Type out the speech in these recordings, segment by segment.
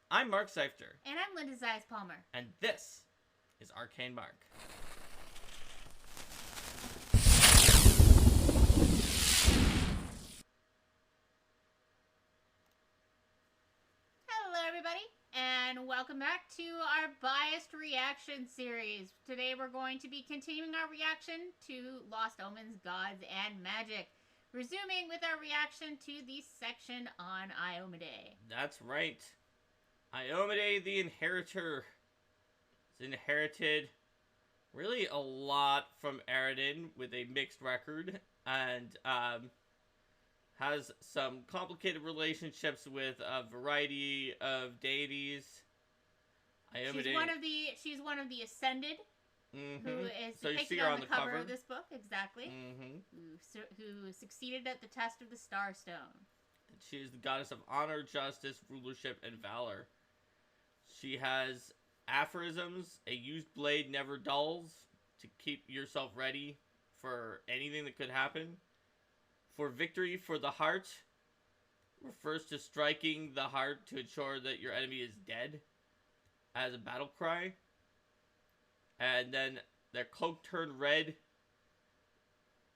I'm Mark Seifter. And I'm Linda Zayas Palmer. And this is Arcane Mark. Hello, everybody, and welcome back to our biased reaction series. Today we're going to be continuing our reaction to Lost Omens, Gods, and Magic. Resuming with our reaction to the section on Iomedae. That's right. Iomedae the Inheritor is inherited really a lot from Aradin with a mixed record and has some complicated relationships with a variety of deities. Iomedae, she's one of the Ascended. Mm-hmm. Who is so you depicted see her on the cover of this book, exactly. Mm-hmm. Who succeeded at the test of the Starstone. She is the goddess of honor, justice, rulership, and valor. She has aphorisms. A used blade never dulls, to keep yourself ready for anything that could happen. For victory for the heart, refers to striking the heart to ensure that your enemy is dead as a battle cry. And then their cloak turned red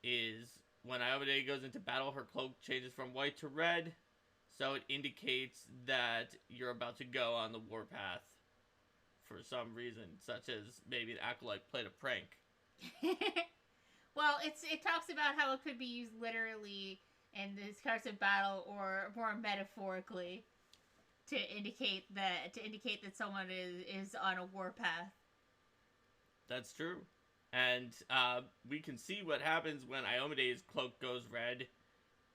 is when Iomedae goes into battle, her cloak changes from white to red. So it indicates that you're about to go on the warpath for some reason, such as maybe an acolyte played a prank. Well, it talks about how it could be used literally in these parts of battle or more metaphorically to indicate that someone is on a warpath. That's true. And we can see what happens when Iomedae's cloak goes red,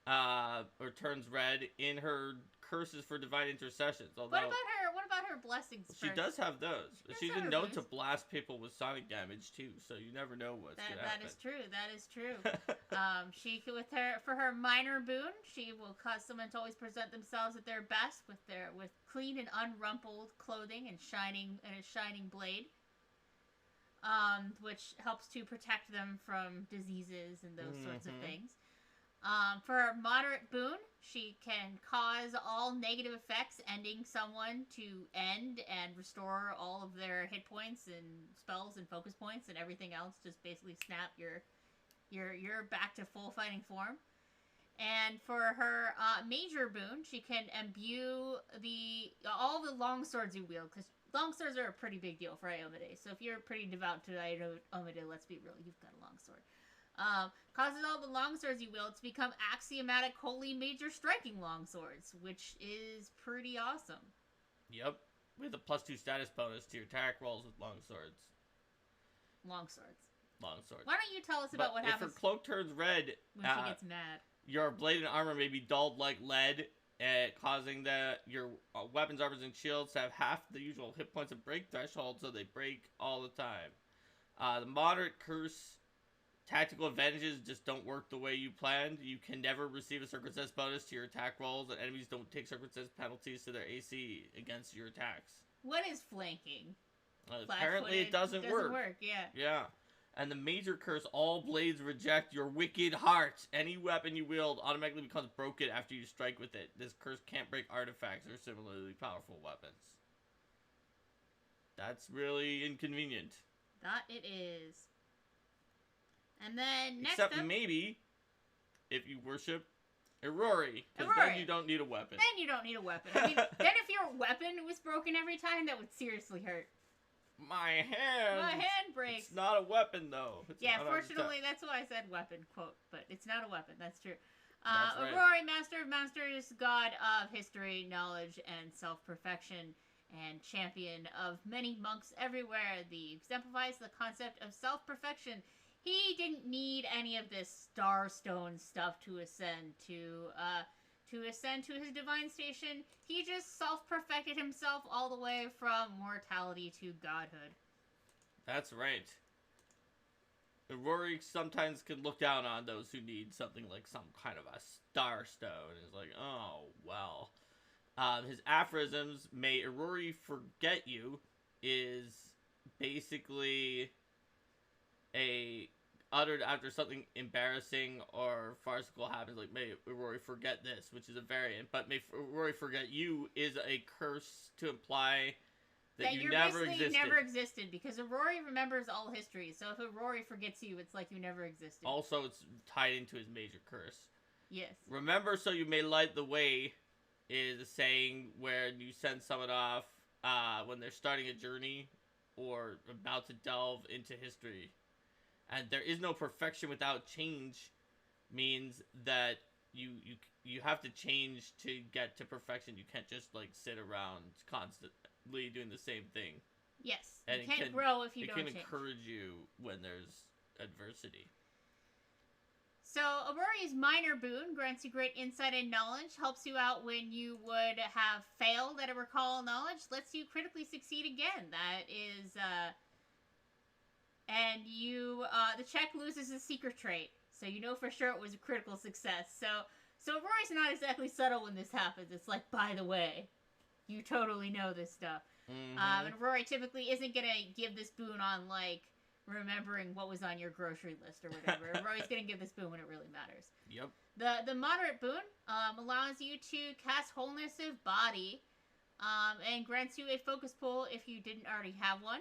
or turns red in her curses for divine intercessions. Although, what about her blessings? She does have those. She's been known to blast people with sonic damage too, so you never know what's gonna happen. That is true. That is true. For her minor boon, she will cause someone to always present themselves at their best with clean and unrumpled clothing and a shining blade. Which helps to protect them from diseases and those sorts of things. For her moderate boon, she can cause all negative effects, ending someone to end and restore all of their hit points and spells and focus points and everything else. Just basically snap you're back to full fighting form. And for her major boon, she can imbue all the long swords you wield, because long swords are a pretty big deal for Iomedae. So if you're pretty devout to Iomedae, let's be real, you've got a long sword. Causes all the long swords you wield to become axiomatic, holy major striking long swords, which is pretty awesome. Yep, with a +2 status bonus to your attack rolls with long swords. Long swords. Long swords. Why don't you tell us about what happens if her cloak turns red when she gets mad? Your blade and armor may be dulled like lead, causing your weapons, armors, and shields to have half the usual hit points and break threshold, so they break all the time. The moderate curse tactical advantages just don't work the way you planned. You can never receive a circumstance bonus to your attack rolls, and enemies don't take circumstance penalties to their AC against your attacks. What is flanking? Apparently it doesn't work. Yeah. And the major curse, all blades reject your wicked heart. Any weapon you wield automatically becomes broken after you strike with it. This curse can't break artifacts or similarly powerful weapons. That's really inconvenient. That it is. And then next Except maybe if you worship Aurori, because then you don't need a weapon. Then you don't need a weapon. I mean, then if your weapon was broken every time, that would seriously hurt. My hand breaks. It's not a weapon, though. Fortunately, that's why I said weapon, quote. But it's not a weapon. That's true. That's right. Aurori, Master of Masters, God of history, knowledge, and self-perfection, and champion of many monks everywhere. Exemplifies the concept of self-perfection. He didn't need any of this Starstone stuff to ascend to his divine station. He just self-perfected himself all the way from mortality to godhood. That's right. Aurori sometimes can look down on those who need something like some kind of a starstone. It's like, oh, well. His aphorisms, may Aurori forget you, is basically a uttered after something embarrassing or farcical happens, like, may Rory forget this, which is a variant, but may Rory forget you is a curse to imply that you never existed. Never existed, because Rory remembers all history, so if Rory forgets you, it's like you never existed. Also, it's tied into his major curse. Yes. Remember so you may light the way is a saying where you send someone off when they're starting a journey or about to delve into history. And there is no perfection without change means that you have to change to get to perfection. You can't just like sit around constantly doing the same thing. Yes, and you can't grow if you don't change. It can encourage you when there's adversity. So, Aurori's minor boon grants you great insight and knowledge, helps you out when you would have failed at a recall knowledge, lets you critically succeed again. That is, and you, the check loses a secret trait, so you know for sure it was a critical success. So Aurori's not exactly subtle when this happens. It's like, by the way, you totally know this stuff. Mm-hmm. And Rory typically isn't gonna give this boon on, like, remembering what was on your grocery list or whatever. Rory's gonna give this boon when it really matters. Yep. The moderate boon allows you to cast Wholeness of Body, and grants you a focus pull if you didn't already have one.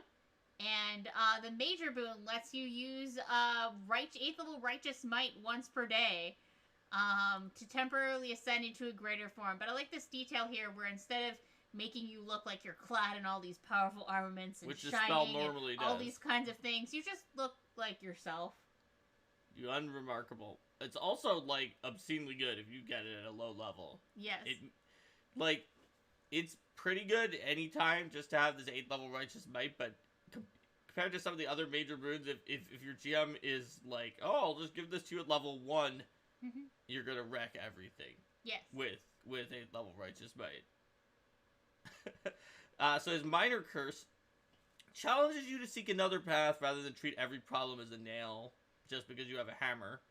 And the major boon lets you use 8th level Righteous Might once per day to temporarily ascend into a greater form. But I like this detail here where instead of making you look like you're clad in all these powerful armaments and which shining the spell normally and does. all these kinds of things, you just look like yourself. You unremarkable. It's also, like, obscenely good if you get it at a low level. Yes. It's pretty good anytime just to have this 8th level Righteous Might, but compared to some of the other major runes, if your GM is like, oh, I'll just give this to you at level 1, mm-hmm. you're gonna wreck everything. Yes. With 8th level Righteous Might. So his minor curse challenges you to seek another path rather than treat every problem as a nail just because you have a hammer.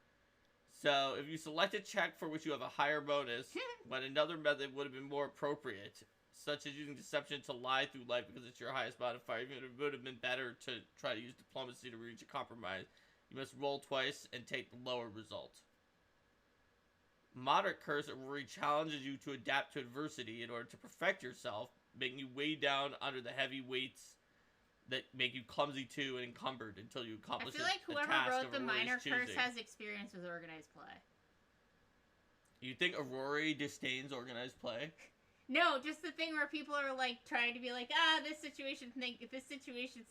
So if you select a check for which you have a higher bonus, but another method would have been more appropriate, such as using deception to lie through life because it's your highest modifier, even if it would have been better to try to use diplomacy to reach a compromise, you must roll twice and take the lower result. Moderate curse challenges you to adapt to adversity in order to perfect yourself, making you weigh down under the heavy weights that make you clumsy too and encumbered until you accomplish. I feel like whoever wrote the minor curse has experience with organized play. You think Aurori disdains organized play? No, just the thing where people are like trying to be like, this situation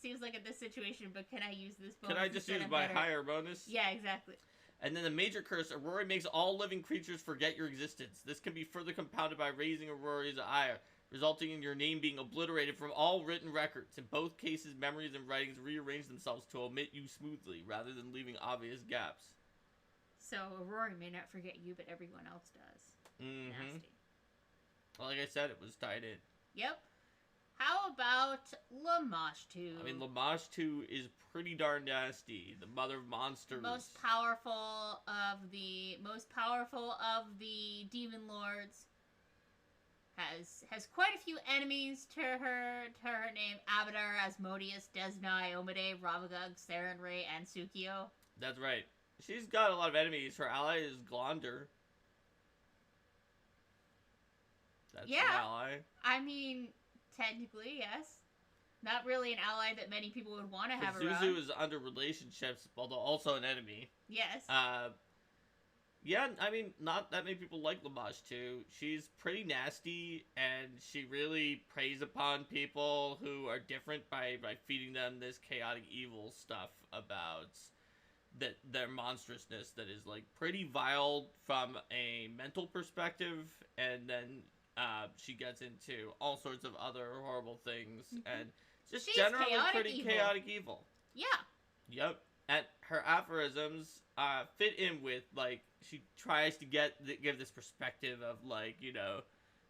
seems like this situation, but can I use this bonus? Can I just use my higher bonus? Yeah, exactly. And then the major curse, Aurori makes all living creatures forget your existence. This can be further compounded by raising Aurori's ire, resulting in your name being obliterated from all written records. In both cases, memories and writings rearrange themselves to omit you smoothly, rather than leaving obvious gaps. So Aurori may not forget you, but everyone else does. Mm-hmm. Nasty. Well, like I said, it was tied in. Yep. How about Lamashtu? I mean, Lamashtu is pretty darn nasty. The mother of monsters. Most powerful of the demon lords. Has quite a few enemies to her name: Abadar, Asmodeus, Desnai, Omade, Ravagug, Sarenrae, and Sukio. That's right. She's got a lot of enemies. Her ally is Glonder. That's an ally. I mean, technically, yes. Not really an ally that many people would want to have around. Zuzu is under relationships, although also an enemy. Yes. Yeah, I mean, not that many people like Lamashtu. She's pretty nasty, and she really preys upon people who are different by feeding them this chaotic evil stuff about their monstrousness that is, like, pretty vile from a mental perspective, and then she gets into all sorts of other horrible things, and just she's generally pretty chaotic evil. Yeah. Yep. And her aphorisms fit in with, like, she tries to give this perspective of, like, you know,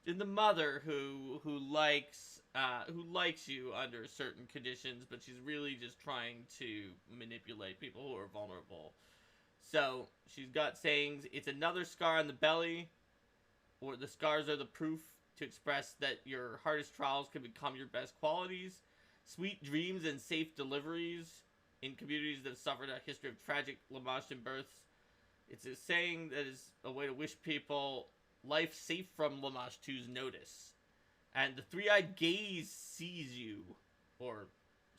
the mother who likes you under certain conditions, but she's really just trying to manipulate people who are vulnerable. So she's got sayings: it's another scar on the belly, or the scars are the proof to express that your hardest trials can become your best qualities. Sweet dreams and safe deliveries. In communities that have suffered a history of tragic Lamashtan births, it's a saying that is a way to wish people life safe from Lamashtu's notice. And the three-eyed gaze sees you, or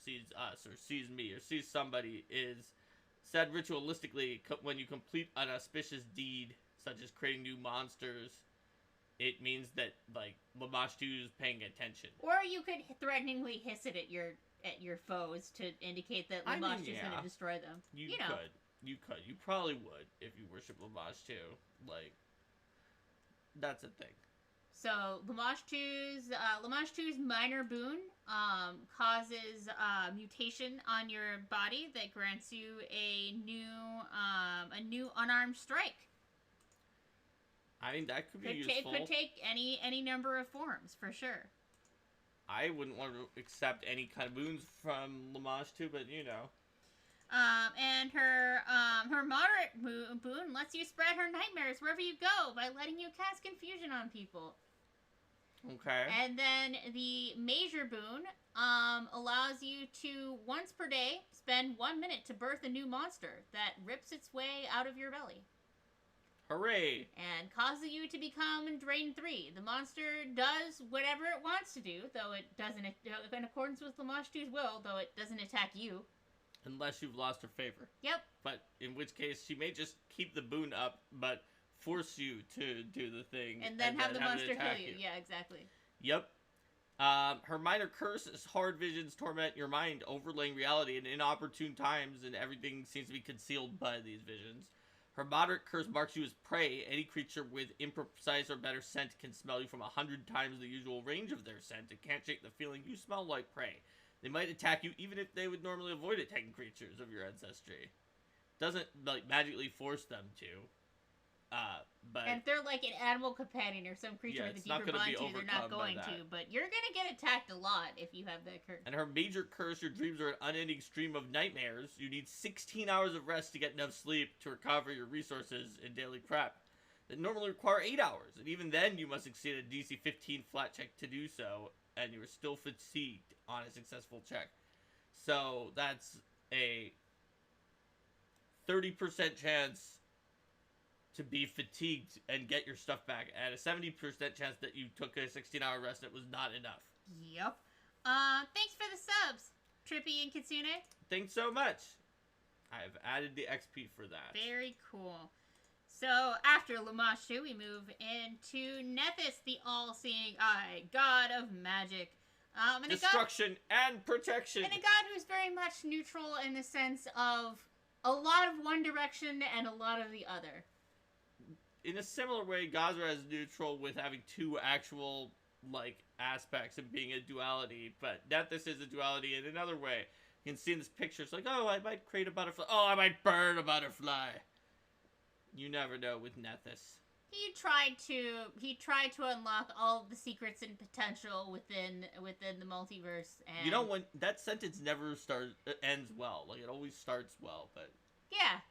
sees us, or sees me, or sees somebody, is said ritualistically when you complete an auspicious deed, such as creating new monsters. It means that, like, Lamashtu's paying attention. Or you could threateningly hiss it at your foes to indicate that Lamashtu's going to destroy them. You could. You could. You probably would if you worship Lamashtu. Like, that's a thing. So Lamashtu's minor boon causes mutation on your body that grants you a new unarmed strike. I mean, that could be useful. It could take any number of forms, for sure. I wouldn't want to accept any kind of boons from Lamashtu, but you know. And her moderate boon lets you spread her nightmares wherever you go by letting you cast confusion on people. Okay. And then the major boon allows you to, once per day, spend 1 minute to birth a new monster that rips its way out of your belly. Hooray! And causes you to become Drain 3. The monster does whatever it wants to do, though it doesn't, in accordance with Lamashtu's will, though it doesn't attack you. Unless you've lost her favor. Yep. But in which case, she may just keep the boon up, but force you to do the thing. And then have the monster kill you. Yeah, exactly. Yep. Her minor curse is hard visions torment your mind, overlaying reality in inopportune times, and everything seems to be concealed by these visions. Her moderate curse marks you as prey. Any creature with imprecise or better scent can smell you from 100 times the usual range of their scent. It can't shake the feeling you smell like prey. They might attack you even if they would normally avoid attacking creatures of your ancestry. Doesn't, like, magically force them to. But... And if they're like an animal companion or some creature with a deeper bond to, they're not going to. But you're going to get attacked a lot if you have that curse. And her major curse, your dreams are an unending stream of nightmares. You need 16 hours of rest to get enough sleep to recover your resources in daily prep that normally require 8 hours. And even then, you must exceed a DC 15 flat check to do so, and you are still fatigued on a successful check. So that's a 30% chance to be fatigued and get your stuff back, and a 70% chance that you took a 16-hour rest and it was not enough. Yep. Thanks for the subs, Trippy and Kitsune. Thanks so much. I've added the XP for that. Very cool. So, after Lamashtu, we move into Nethys, the all-seeing eye, god of magic. And destruction and protection. And a god who's very much neutral in the sense of a lot of one direction and a lot of the other. In a similar way, Gazra is neutral with having two actual, like, aspects and being a duality, but Nethys is a duality in another way. You can see in this picture, it's like, oh, I might create a butterfly. Oh, I might burn a butterfly. You never know with Nethys. He tried to unlock all of the secrets and potential within the multiverse. And you know, when that sentence never ends well. Like, it always starts well, but yeah.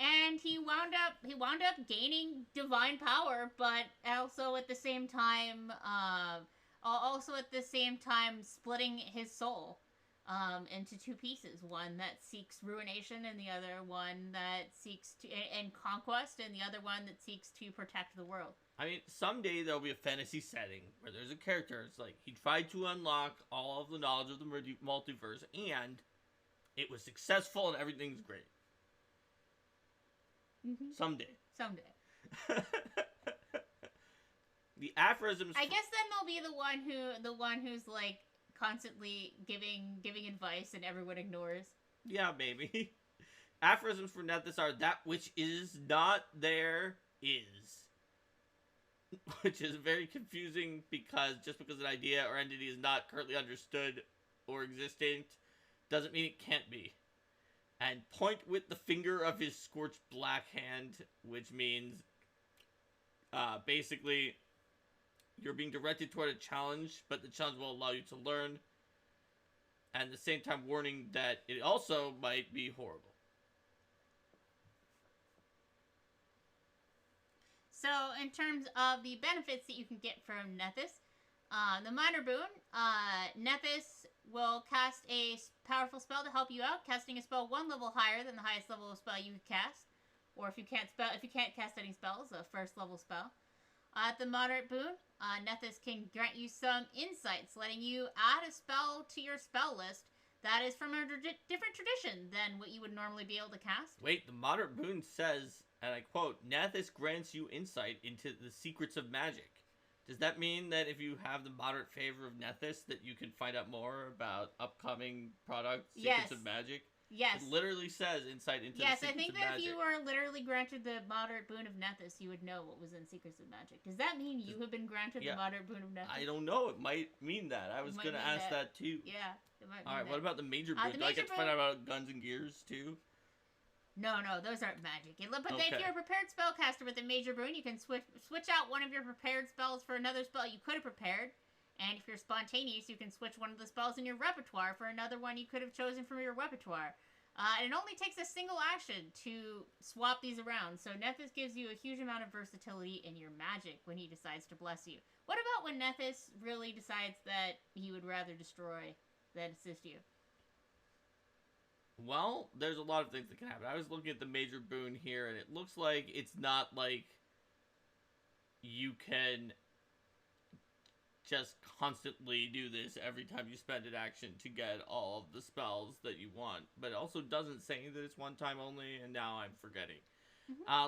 And he wound up gaining divine power, but also at the same time splitting his soul into two pieces. One that seeks ruination, and the other one that seeks and conquest, and the other one that seeks to protect the world. I mean, someday there'll be a fantasy setting where there's a character. It's like he tried to unlock all of the knowledge of the multiverse, and it was successful, and everything's great. Mm-hmm. Someday. The aphorisms. I guess then they'll be the one who's like constantly giving advice and everyone ignores. Yeah, maybe. Aphorisms for Nethys are that which is not there is. Which is very confusing because just because an idea or entity is not currently understood or existent doesn't mean it can't be. And point with the finger of his scorched black hand, which means basically you're being directed toward a challenge, but the challenge will allow you to learn, and at the same time warning that it also might be horrible. So in terms of the benefits that you can get from Nethys, the minor boon, Nethys will cast a powerful spell to help you out, casting a spell 1 level higher than the highest level of spell you could cast. Or if you can't cast any spells, a first level spell. At the moderate boon, Nethys can grant you some insights, letting you add a spell to your spell list that is from a different tradition than what you would normally be able to cast. Wait, the moderate boon says, and I quote, Nethys grants you insight into the secrets of magic. Does that mean that if you have the moderate favor of Nethys, that you can find out more about upcoming products, secrets of magic? Yes. It literally says insight into the secrets of magic. Yes, I think that if you were literally granted the moderate boon of Nethys, you would know what was in Secrets of Magic. Does that mean you have been granted the moderate boon of Nethys? I don't know. It might mean that. I was going to ask that too. Yeah, it might mean Alright, what about the major boon? Do I get to find out about guns and gears too? No, those aren't magic. But if you're a prepared spellcaster with a major boon, you can switch out one of your prepared spells for another spell you could have prepared. And if you're spontaneous, you can switch one of the spells in your repertoire for another one you could have chosen from your repertoire. And it only takes a single action to swap these around. So Nethys gives you a huge amount of versatility in your magic when he decides to bless you. What about when Nethys really decides that he would rather destroy than assist you? Well, there's a lot of things that can happen. I was looking at the major boon here, and it looks like it's not like you can just constantly do this every time you spend an action to get all of the spells that you want. But it also doesn't say that it's one time only, and now I'm forgetting.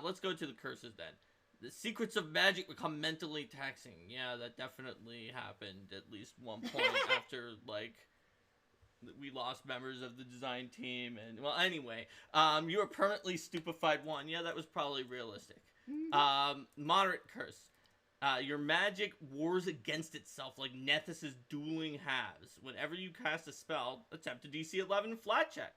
Let's go to the curses then. The secrets of magic become mentally taxing. Yeah, that definitely happened at least one point after, like, we lost members of the design team. And, well, anyway, you were permanently stupefied 1. Yeah, that was probably realistic. Moderate curse. Your magic wars against itself like Nethys' dueling halves. Whenever you cast a spell, attempt a DC 11 flat check.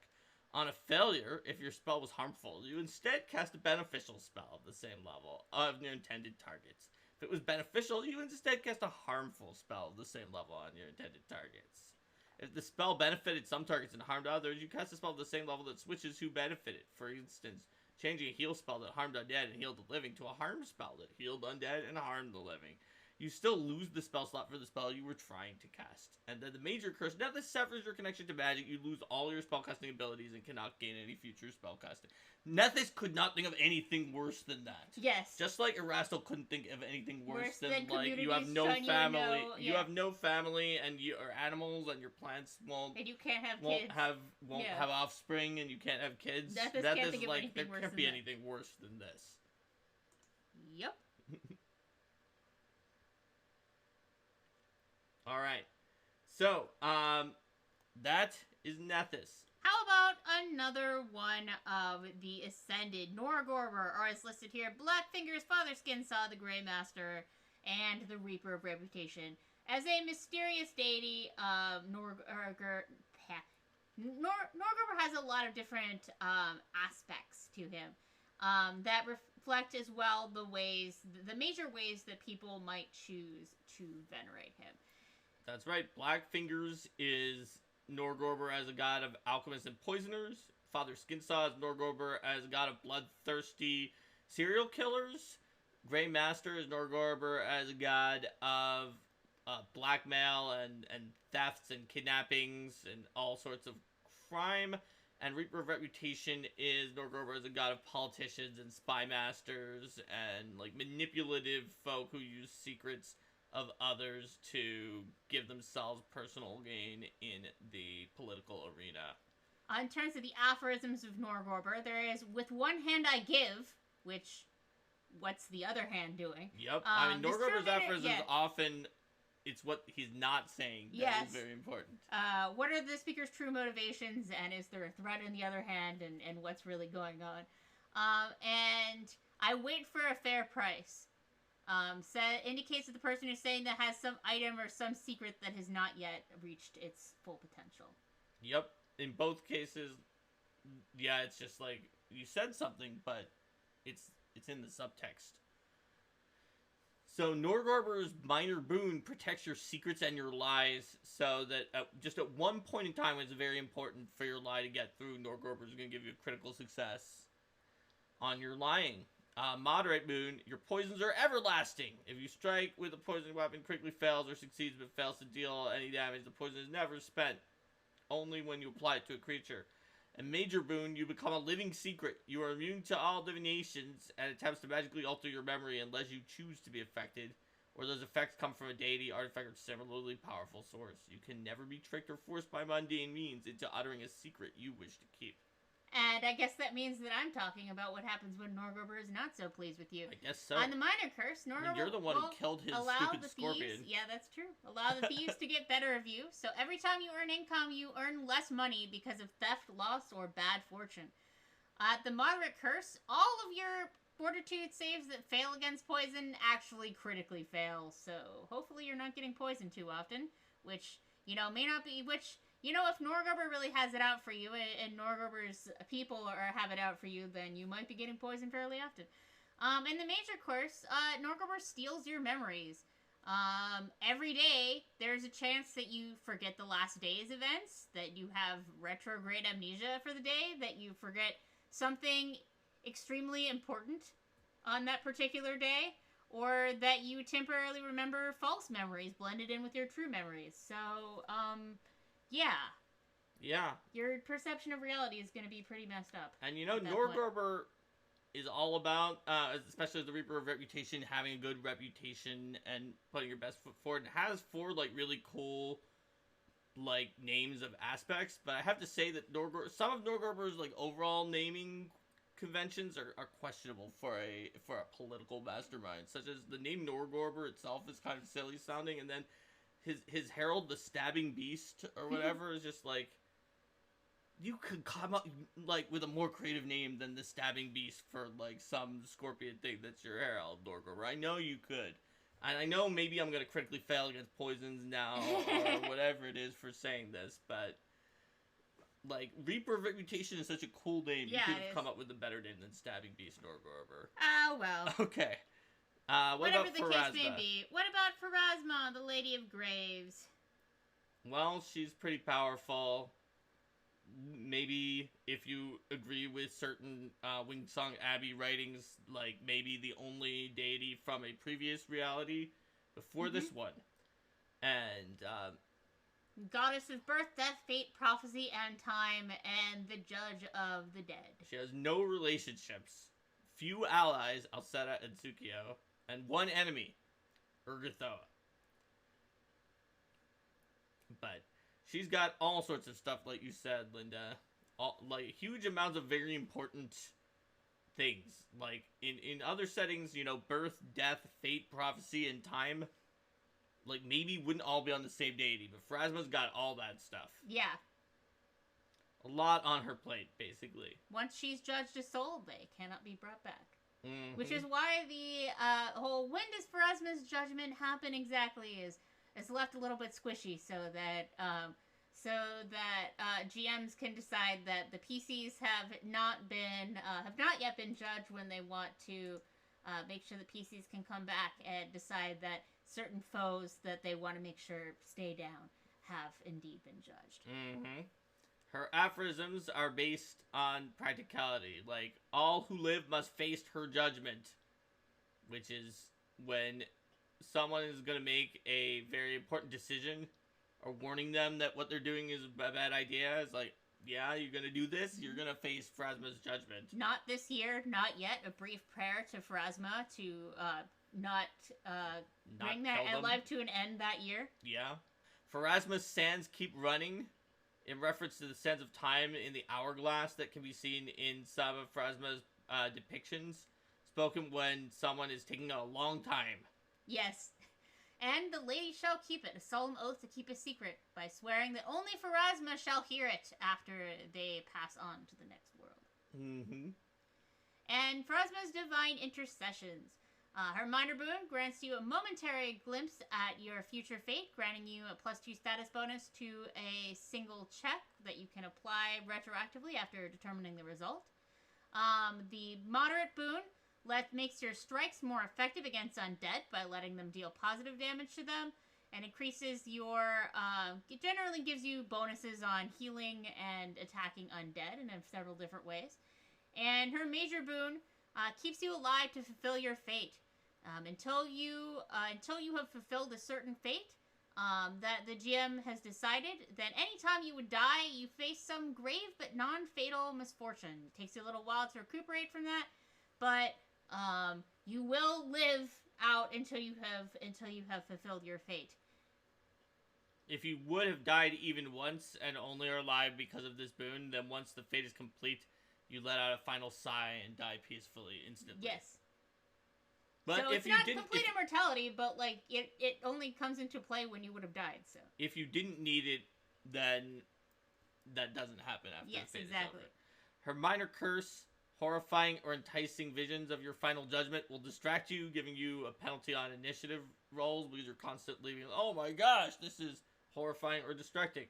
On a failure, if your spell was harmful, you instead cast a beneficial spell of the same level of your intended targets. If it was beneficial, you instead cast a harmful spell of the same level on your intended targets. If the spell benefited some targets and harmed others, you cast a spell of the same level that switches who benefited. For instance, changing a heal spell that harmed undead and healed the living to a harm spell that healed undead and harmed the living. You still lose the spell slot for the spell you were trying to cast. And then the major curse, now this severs your connection to magic. You lose all your spellcasting abilities and cannot gain any future spellcasting. Nethys could not think of anything worse than that. Yes. Just like Erastil couldn't think of anything worse than like you have no family. You have no family and your animals and your plants won't. And you can't have kids. Won't have offspring and you can't have kids. Nethys can't think of anything worse. There can't be anything worse than this. Yep. Alright, so, that is Nethys. How about another one of the Ascended? Norgorber, or as listed here, Blackfinger's Father Skinsaw, the Grey Master, and the Reaper of Reputation. As a mysterious deity, Norgorber has a lot of different aspects to him that reflect as well the major ways that people might choose to venerate him. That's right. Blackfingers is Norgorber as a god of alchemists and poisoners. Father Skinsaw is Norgorber as a god of bloodthirsty serial killers. Grey Master is Norgorber as a god of blackmail and thefts and kidnappings and all sorts of crime. And Reaper of Reputation is Norgorber as a god of politicians and spy masters and like manipulative folk who use secrets of others to give themselves personal gain in the political arena. In terms of the aphorisms of Norgorber, there is, with one hand I give, which, what's the other hand doing? Yep. I mean, Norgorber's aphorisms often, it's what he's not saying that is very important. What are the speaker's true motivations, and is there a threat in the other hand, and what's really going on? And I wait for a fair price. Indicates that the person who's saying that has some item or some secret that has not yet reached its full potential. Yep. In both cases, yeah, it's just like, you said something, but it's in the subtext. So Norgorber's minor boon protects your secrets and your lies, so that just at one point in time when it's very important for your lie to get through, Norgorber's going to give you a critical success on your lying. Moderate boon, your poisons are everlasting. If you strike with a poison weapon, quickly fails or succeeds but fails to deal any damage, the poison is never spent. Only when you apply it to a creature. And major boon, you become a living secret. You are immune to all divinations and attempts to magically alter your memory unless you choose to be affected, or those effects come from a deity, artifact, or similarly powerful source. You can never be tricked or forced by mundane means into uttering a secret you wish to keep. And I guess that means that I'm talking about what happens when Norgorber is not so pleased with you. I guess so. On the minor curse, Norgorber you're the one who killed his stupid scorpion. Yeah, that's true. Allow the thieves to get better of you. So every time you earn income, you earn less money because of theft, loss, or bad fortune. At the moderate curse, all of your fortitude saves that fail against poison actually critically fail. So hopefully you're not getting poisoned too often, which, may not be... if Norgorber really has it out for you, and Norgorber's people have it out for you, then you might be getting poisoned fairly often. In the major course, Norgorber steals your memories. Every day, there's a chance that you forget the last day's events, that you have retrograde amnesia for the day, that you forget something extremely important on that particular day, or that you temporarily remember false memories blended in with your true memories. So, Yeah. Your perception of reality is going to be pretty messed up. And Norgorber is all about, especially the Reaper of Reputation, having a good reputation and putting your best foot forward. It has 4, really cool, names of aspects. But I have to say that some of Norgorber's, overall naming conventions are questionable for a political mastermind. Such as the name Norgorber itself is kind of silly sounding, and then his herald, the Stabbing Beast, or whatever, is just you could come up, with a more creative name than the Stabbing Beast for, some scorpion thing that's your herald, Norgorber. I know you could. And I know maybe I'm gonna critically fail against poisons now, or whatever it is for saying this, but, Reaper of Reputation is such a cool name. Yeah, you could have come up with a better name than Stabbing Beast, Norgorber. Oh, well. Okay. Whatever the case may be. What about Pharasma, the Lady of Graves? Well, she's pretty powerful. Maybe if you agree with certain Wingsong Abbey writings, maybe the only deity from a previous reality before this one. And, Goddess of birth, death, fate, prophecy, and time, and the judge of the dead. She has no relationships, few allies, Alceta and Tsukio, and one enemy, Urgathoa. But she's got all sorts of stuff, like you said, Linda. Huge amounts of very important things. In other settings, birth, death, fate, prophecy, and time, maybe wouldn't all be on the same deity. But Pharasma's got all that stuff. Yeah. A lot on her plate, basically. Once she's judged a soul, they cannot be brought back. Mm-hmm. Which is why the whole when does Pharasma's judgment happen exactly is left a little bit squishy, so that GMs can decide that the PCs have not yet been judged when they want to make sure the PCs can come back and decide that certain foes that they want to make sure stay down have indeed been judged. Mm-hmm. Her aphorisms are based on practicality. All who live must face her judgment. Which is when someone is going to make a very important decision, or warning them that what they're doing is a bad idea. It's yeah, you're going to do this, you're going to face Pharasma's judgment. Not this year, not yet. A brief prayer to Pharasma to not bring their life to an end that year. Yeah. Pharasma's sands keep running, in reference to the sense of time in the hourglass that can be seen in some of Pharasma's depictions, spoken when someone is taking a long time. Yes. And the lady shall keep it, a solemn oath to keep a secret, by swearing that only Pharasma shall hear it after they pass on to the next world. Mm-hmm. And Pharasma's divine intercessions. Her minor boon grants you a momentary glimpse at your future fate, granting you a +2 status bonus to a single check that you can apply retroactively after determining the result. The moderate boon makes your strikes more effective against undead by letting them deal positive damage to them, and increases your, it generally gives you bonuses on healing and attacking undead in several different ways. And her major boon keeps you alive to fulfill your fate. Until you have fulfilled a certain fate that the GM has decided, then anytime you would die, you face some grave but non-fatal misfortune. It takes you a little while to recuperate from that, but you will live out until you have fulfilled your fate. If you would have died even once and only are alive because of this boon, then once the fate is complete, you let out a final sigh and die peacefully instantly. Yes. But so if it's you not didn't, complete immortality, but like it only comes into play when you would have died. So if you didn't need it, then that doesn't happen after yes, the fate exactly. is over. Her minor curse, horrifying or enticing visions of your final judgment will distract you, giving you a penalty on initiative rolls because you're constantly being, oh my gosh, this is horrifying or distracting.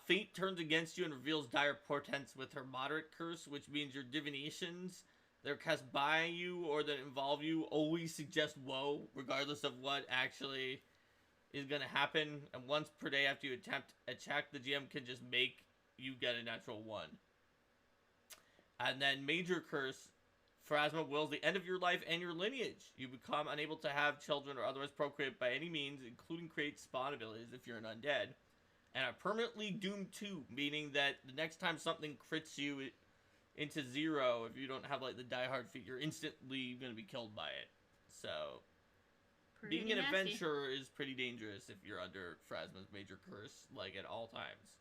Fate turns against you and reveals dire portents with her moderate curse, which means your divinations that are cast by you or that involve you always suggest woe, regardless of what actually is going to happen. And once per day after you attempt a check, the GM can just make you get a natural 1. And then major curse, Pharasma wills the end of your life and your lineage. You become unable to have children or otherwise procreate by any means, including create spawn abilities if you're an undead. And are permanently doomed too, meaning that the next time something crits you into 0, if you don't have like the diehard feat, you're instantly going to be killed by it. So Pretty being an nasty. adventurer is pretty dangerous if you're under Pharasma's major curse, like at all times.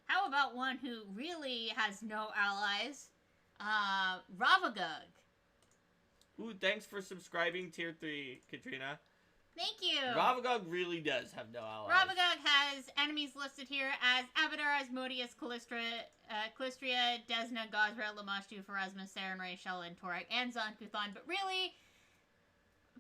How about one who really has no allies? Ravagug. Ooh, thanks for subscribing, Tier 3, Katrina. Thank you. Ravagug really does have no allies. Ravagug has enemies listed here as Abadar, Asmodeus, Calistria, Desna, Gosra, Lamashtu, Pharasma, Sarenrae, Shella, and Torak, and Zon-Kuthon. But really,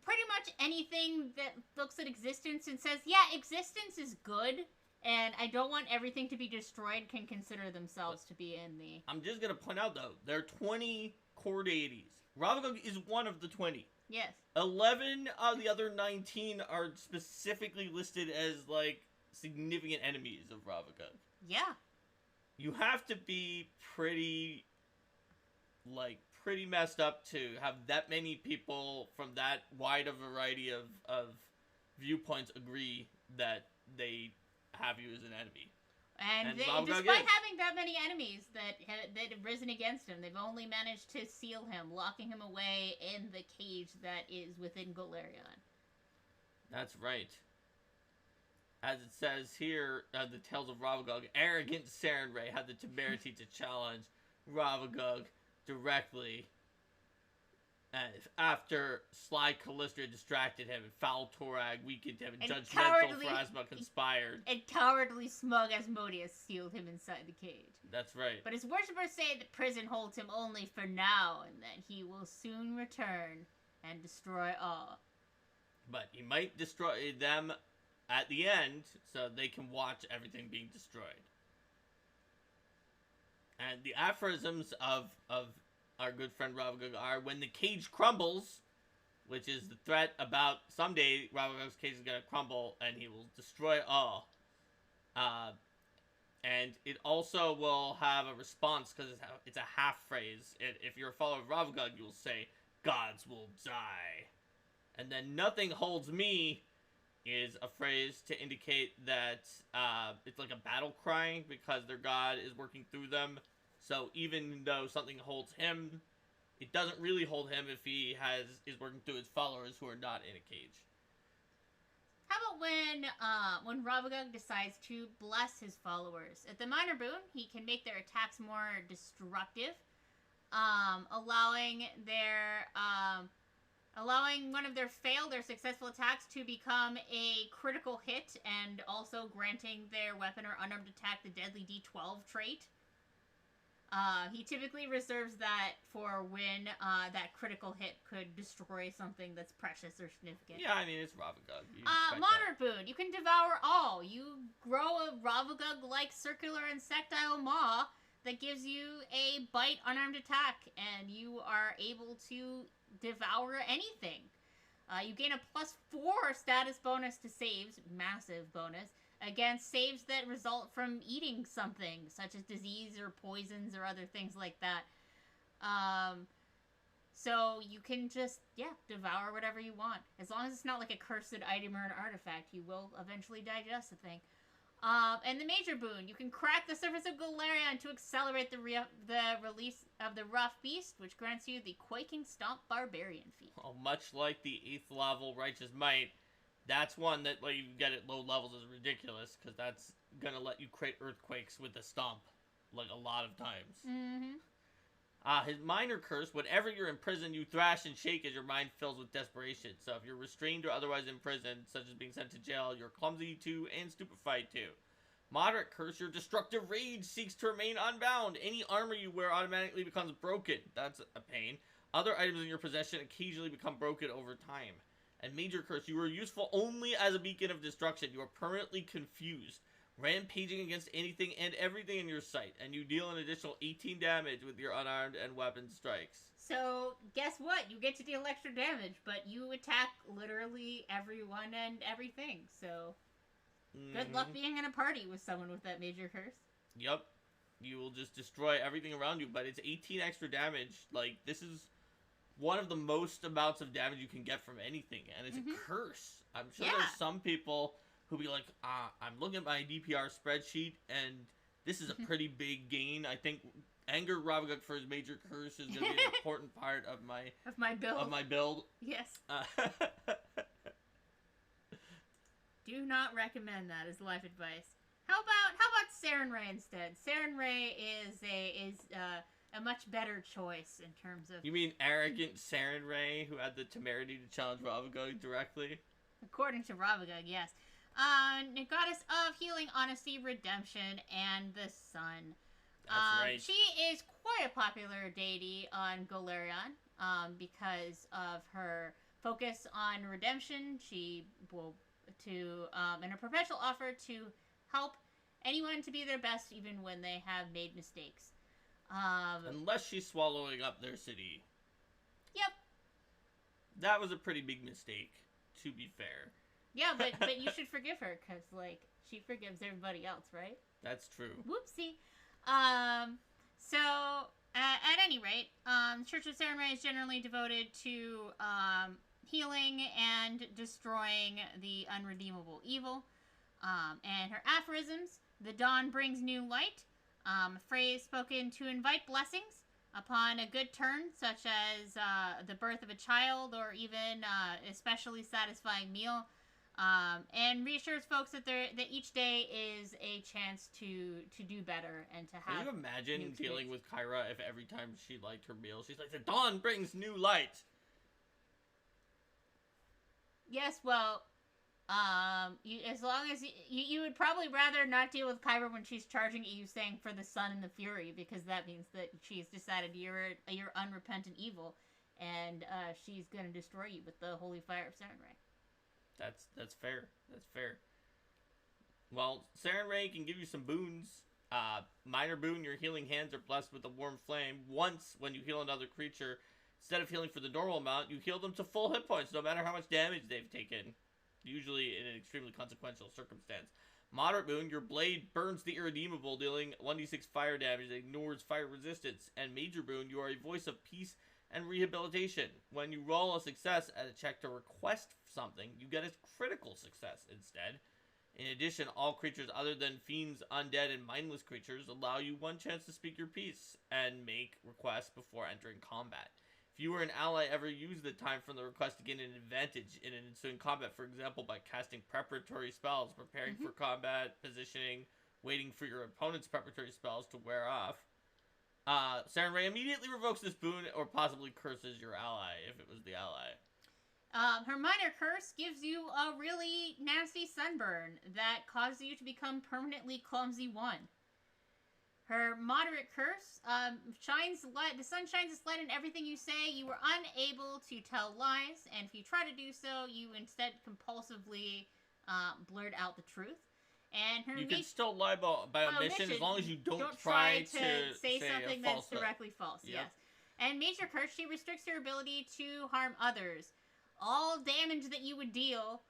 pretty much anything that looks at existence and says, yeah, existence is good, and I don't want everything to be destroyed, can consider themselves to be in the... I'm just going to point out, though, there are 20 core deities. Ravagug is one of the 20. Yes. 11 of the other 19 are specifically listed as, like, significant enemies of Ravagug. Yeah. You have to be pretty messed up to have that many people from that wide a variety of viewpoints agree that they have you as an enemy. And despite having that many enemies that have risen against him, they've only managed to seal him, locking him away in the cage that is within Golarion. That's right. As it says here, the Tales of Ravagug, arrogant Sarenrae had the temerity to challenge Ravagug directly. And after sly Calistria distracted him and foul Torag weakened him and judgmental Pharasma conspired. And cowardly smug Asmodeus sealed him inside the cage. That's right. But his worshippers say the prison holds him only for now, and that he will soon return and destroy all. But he might destroy them at the end, so they can watch everything being destroyed. And the aphorisms of our good friend Ravagug are, when the cage crumbles, which is the threat about someday Ravagug's cage is going to crumble and he will destroy all. And it also will have a response because it's a half phrase. If you're a follower of Ravagug, you will say, gods will die. And then nothing holds me is a phrase to indicate that it's like a battle cry because their god is working through them. So even though something holds him, it doesn't really hold him if he is working through his followers who are not in a cage. How about when Ravagug decides to bless his followers? At the minor boon, he can make their attacks more destructive, allowing one of their failed or successful attacks to become a critical hit, and also granting their weapon or unarmed attack the deadly D12 trait. He typically reserves that for when that critical hit could destroy something that's precious or significant. Yeah, I mean, it's Ravagug. Moderate boon. You can devour all. You grow a Ravagug-like circular insectile maw that gives you a bite unarmed attack, and you are able to devour anything. You gain a +4 status bonus to saves, massive bonus, against saves that result from eating something, such as disease or poisons or other things like that. So you can just, devour whatever you want. As long as it's not like a cursed item or an artifact, you will eventually digest the thing. And the major boon, you can crack the surface of Galarian to accelerate the release of the Rough Beast, which grants you the Quaking Stomp Barbarian feat. Well, much like the 8th level Righteous Might, that's one that you get at low levels is ridiculous, because that's gonna let you create earthquakes with the Stomp, a lot of times. Mm-hmm. His minor curse, whenever you're in prison, you thrash and shake as your mind fills with desperation. So if you're restrained or otherwise imprisoned, such as being sent to jail, you're clumsy too and stupefied too. Moderate curse, your destructive rage seeks to remain unbound. Any armor you wear automatically becomes broken. That's a pain. Other items in your possession occasionally become broken over time. And major curse, you are useful only as a beacon of destruction. You are permanently confused, rampaging against anything and everything in your sight, and you deal an additional 18 damage with your unarmed and weapon strikes. So, guess what? You get to deal extra damage, but you attack literally everyone and everything, so good luck being in a party with someone with that major curse. Yep. You will just destroy everything around you, but it's 18 extra damage. This is one of the most amounts of damage you can get from anything, and it's a curse. I'm sure there's some people who'll be like, I'm looking at my DPR spreadsheet, and this is a pretty big gain. I think Anger Ravaguk for his major curse is going to be an important part of my build. Yes. Do not recommend that as life advice. How about Sarenrae instead? Sarenrae is a much better choice in terms of... You mean arrogant Sarenrae who had the temerity to challenge Ravaguk directly? According to Ravaguk, yes. Goddess of Healing, Honesty, Redemption, and the Sun. That's right. She is quite a popular deity on Galarian because of her focus on redemption. She will in a perpetual offer to help anyone to be their best even when they have made mistakes. Unless she's swallowing up their city. Yep. That was a pretty big mistake, to be fair. Yeah, but you should forgive her, because, she forgives everybody else, right? That's true. Whoopsie. So, at any rate, Church of Sarenrae is generally devoted to, healing and destroying the unredeemable evil. And her aphorisms, the dawn brings new light, a phrase spoken to invite blessings upon a good turn, such as, the birth of a child, or even, especially satisfying meal. And reassures folks that each day is a chance to do better and to have. Can you imagine dealing with Kyra if every time she liked her meal, she's like, the dawn brings new light? Yes, well, as long as you would probably rather not deal with Kyra when she's charging at you saying for the sun and the fury, because that means that she's decided you're unrepentant evil, and she's gonna destroy you with the holy fire of Sarenrae. That's fair. That's fair. Well, Sarenrae can give you some boons. Minor boon, your healing hands are blessed with a warm flame. Once, when you heal another creature, instead of healing for the normal amount, you heal them to full hit points, no matter how much damage they've taken. Usually in an extremely consequential circumstance. Moderate boon, your blade burns the irredeemable, dealing 1d6 fire damage that ignores fire resistance. And major boon, you are a voice of peace and rehabilitation. When you roll a success at a check to request something, you get a critical success instead. In addition, all creatures other than fiends, undead, and mindless creatures allow you one chance to speak your piece and make requests before entering combat. If you or an ally ever use the time from the request to gain an advantage in an ensuing combat, for example by casting preparatory spells, preparing for combat, positioning, waiting for your opponent's preparatory spells to wear off, Sarenrae immediately revokes this boon or possibly curses your ally, if it was the ally. Her minor curse gives you a really nasty sunburn that causes you to become permanently clumsy 1. Her moderate curse shines light. The sun shines its light in everything you say. You are unable to tell lies, and if you try to do so, you instead compulsively blurt out the truth. And her you can still lie by omission as long as you don't try to say something that's directly false. Yep. Yes. And major curse, she restricts your ability to harm others. All damage that you would deal,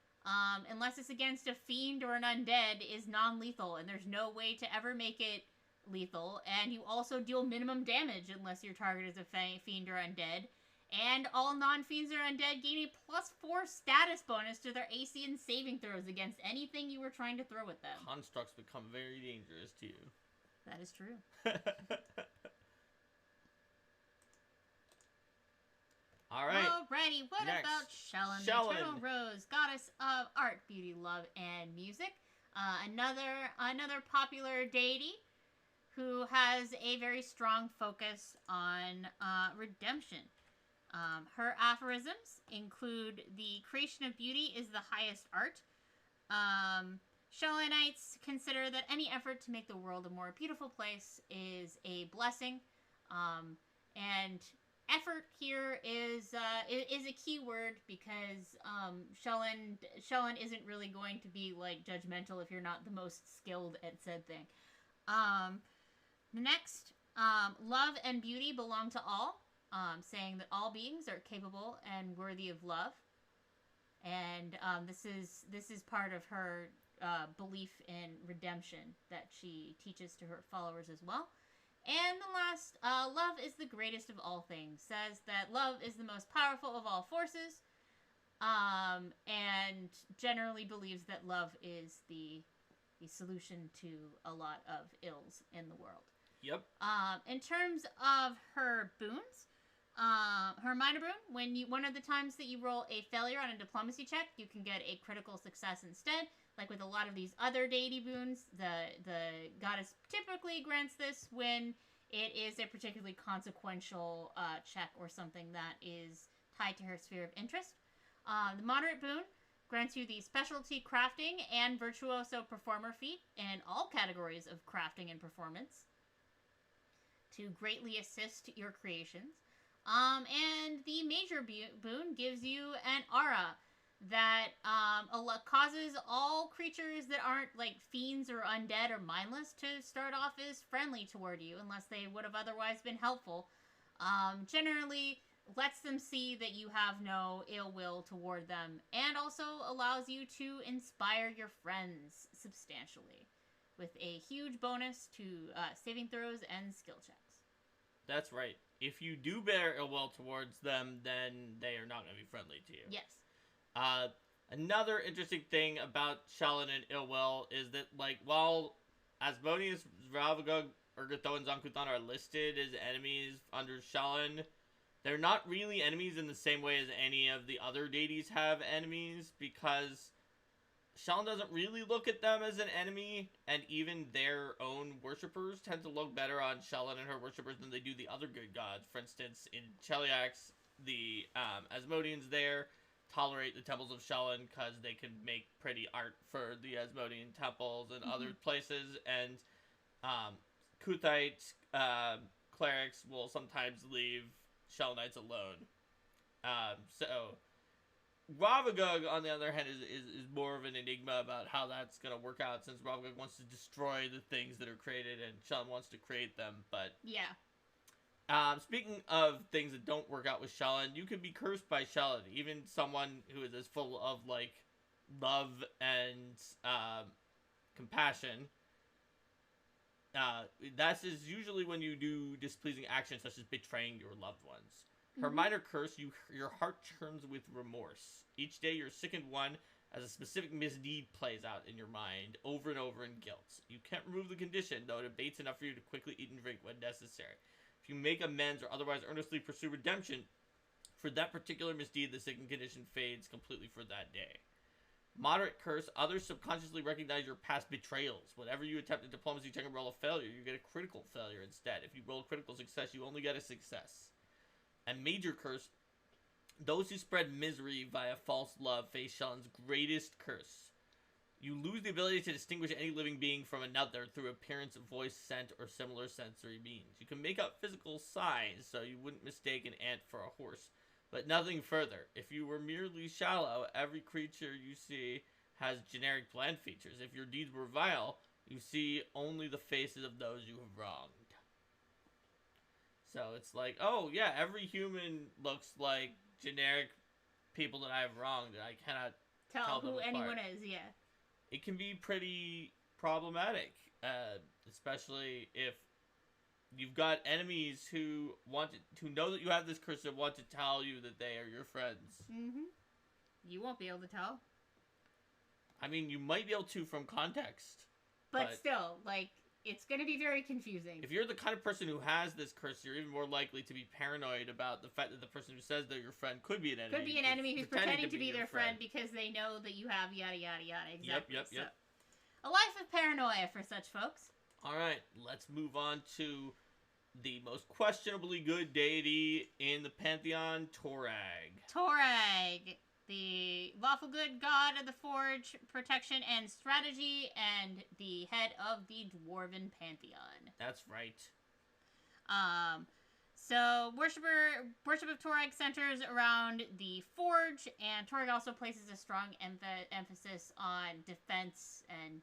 unless it's against a fiend or an undead, is non-lethal, and there's no way to ever make it lethal, and you also deal minimum damage unless your target is a fiend or undead. And all non-fiends or undead gain a +4 status bonus to their AC and saving throws against anything you were trying to throw at them. Constructs become very dangerous to you. That is true. Alright. Alrighty, what Next. about Shellen, the Shellen. Eternal Rose, goddess of art, beauty, love, and music? Another popular deity who has a very strong focus on redemption. Her aphorisms include the creation of beauty is the highest art. Shellenites consider that any effort to make the world a more beautiful place is a blessing. And effort here is a key word because Shellen isn't really going to be like judgmental if you're not the most skilled at said thing. Next, love and beauty belong to all. Saying that all beings are capable and worthy of love, and this is part of her belief in redemption that she teaches to her followers as well. And the last, love is the greatest of all things. Says that love is the most powerful of all forces, and generally believes that love is the solution to a lot of ills in the world. Yep. In terms of her boons. Her minor boon, one of the times that you roll a failure on a diplomacy check, you can get a critical success instead. Like with a lot of these other deity boons, the goddess typically grants this when it is a particularly consequential check or something that is tied to her sphere of interest. The moderate boon grants you the specialty crafting and virtuoso performer feat in all categories of crafting and performance to greatly assist your creations. And the major boon gives you an aura that causes all creatures that aren't like fiends or undead or mindless to start off as friendly toward you unless they would have otherwise been helpful. Generally lets them see that you have no ill will toward them and also allows you to inspire your friends substantially with a huge bonus to saving throws and skill checks. That's right. If you do bear ill will towards them, then they are not going to be friendly to you. Yes. Another interesting thing about Shellen and ill will is that, like, while Asmodeus, Ravagug, Urgatho, and Zankuthan are listed as enemies under Shellen, they're not really enemies in the same way as any of the other deities have enemies, because Shellen doesn't really look at them as an enemy, and even their own worshippers tend to look better on Shellen and her worshippers than they do the other good gods. For instance, in Cheliax, the Asmodeans there tolerate the temples of Shellen because they can make pretty art for the Asmodean temples and other places, and Kuthite clerics will sometimes leave Shellenites alone. So Ravagug, on the other hand, is more of an enigma about how that's going to work out, since Ravagug wants to destroy the things that are created and Shellen wants to create them. But yeah. Speaking of things that don't work out with Shellen, you can be cursed by Shellen. Even someone who is as full of, like, love and compassion. That is usually when you do displeasing actions such as betraying your loved ones. Her minor curse, your heart churns with remorse. Each day you're sickened one as a specific misdeed plays out in your mind over and over in guilt. You can't remove the condition, though it abates enough for you to quickly eat and drink when necessary. If you make amends or otherwise earnestly pursue redemption for that particular misdeed, the sickened condition fades completely for that day. Moderate curse, others subconsciously recognize your past betrayals. Whenever you attempt a diplomacy check and roll a failure, you get a critical failure instead. If you roll a critical success, you only get a success. And major curse, those who spread misery via false love face Shellen's greatest curse. You lose the ability to distinguish any living being from another through appearance, voice, scent, or similar sensory means. You can make out physical signs, so you wouldn't mistake an ant for a horse, but nothing further. If you were merely shallow, every creature you see has generic bland features. If your deeds were vile, you see only the faces of those you have wronged. So it's like, oh yeah, every human looks like generic people that I have wronged, and I cannot tell who them apart. anyone is. Yeah. It can be pretty problematic, especially if you've got enemies who who know that you have this curse and want to tell you that they are your friends. Mm-hmm. You won't be able to tell. I mean, you might be able to from context. But still, like, it's going to be very confusing. If you're the kind of person who has this curse, you're even more likely to be paranoid about the fact that the person who says they're your friend could be an enemy. Could be an enemy who's pretending to be their friend because they know that you have yada yada yada. Exactly. Yep. A life of paranoia for such folks. All right, let's move on to the most questionably good deity in the pantheon, Torag. Torag, the lawful good god of the forge, protection, and strategy, and the head of the dwarven pantheon. That's right. So worship of Torag centers around the forge, and Torag also places a strong emphasis on defense, and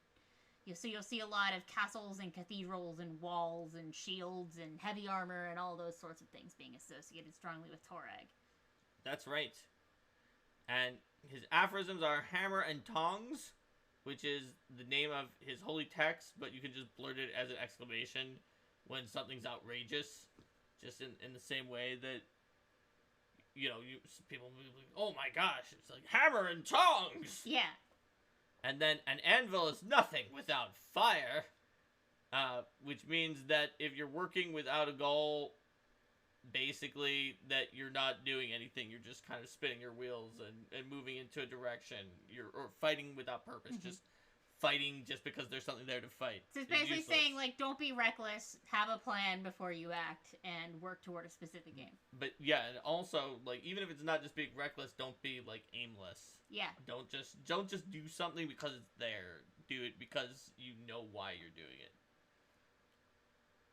you'll see a lot of castles and cathedrals and walls and shields and heavy armor and all those sorts of things being associated strongly with Torag. That's right. And his aphorisms are hammer and tongs, which is the name of his holy text, but you can just blurt it as an exclamation when something's outrageous. Just in the same way that, people will be like, oh my gosh, it's like hammer and tongs! Yeah. And then an anvil is nothing without fire, which means that if you're working without a goal, basically that you're not doing anything. You're just kind of spinning your wheels and moving into a direction. Or fighting without purpose, just fighting just because there's something there to fight. So it's basically saying, like, don't be reckless, have a plan before you act, and work toward a specific aim. But yeah, and also, like, even if it's not just being reckless, don't be, like, aimless. Yeah. Don't just do something because it's there. Do it because you know why you're doing it.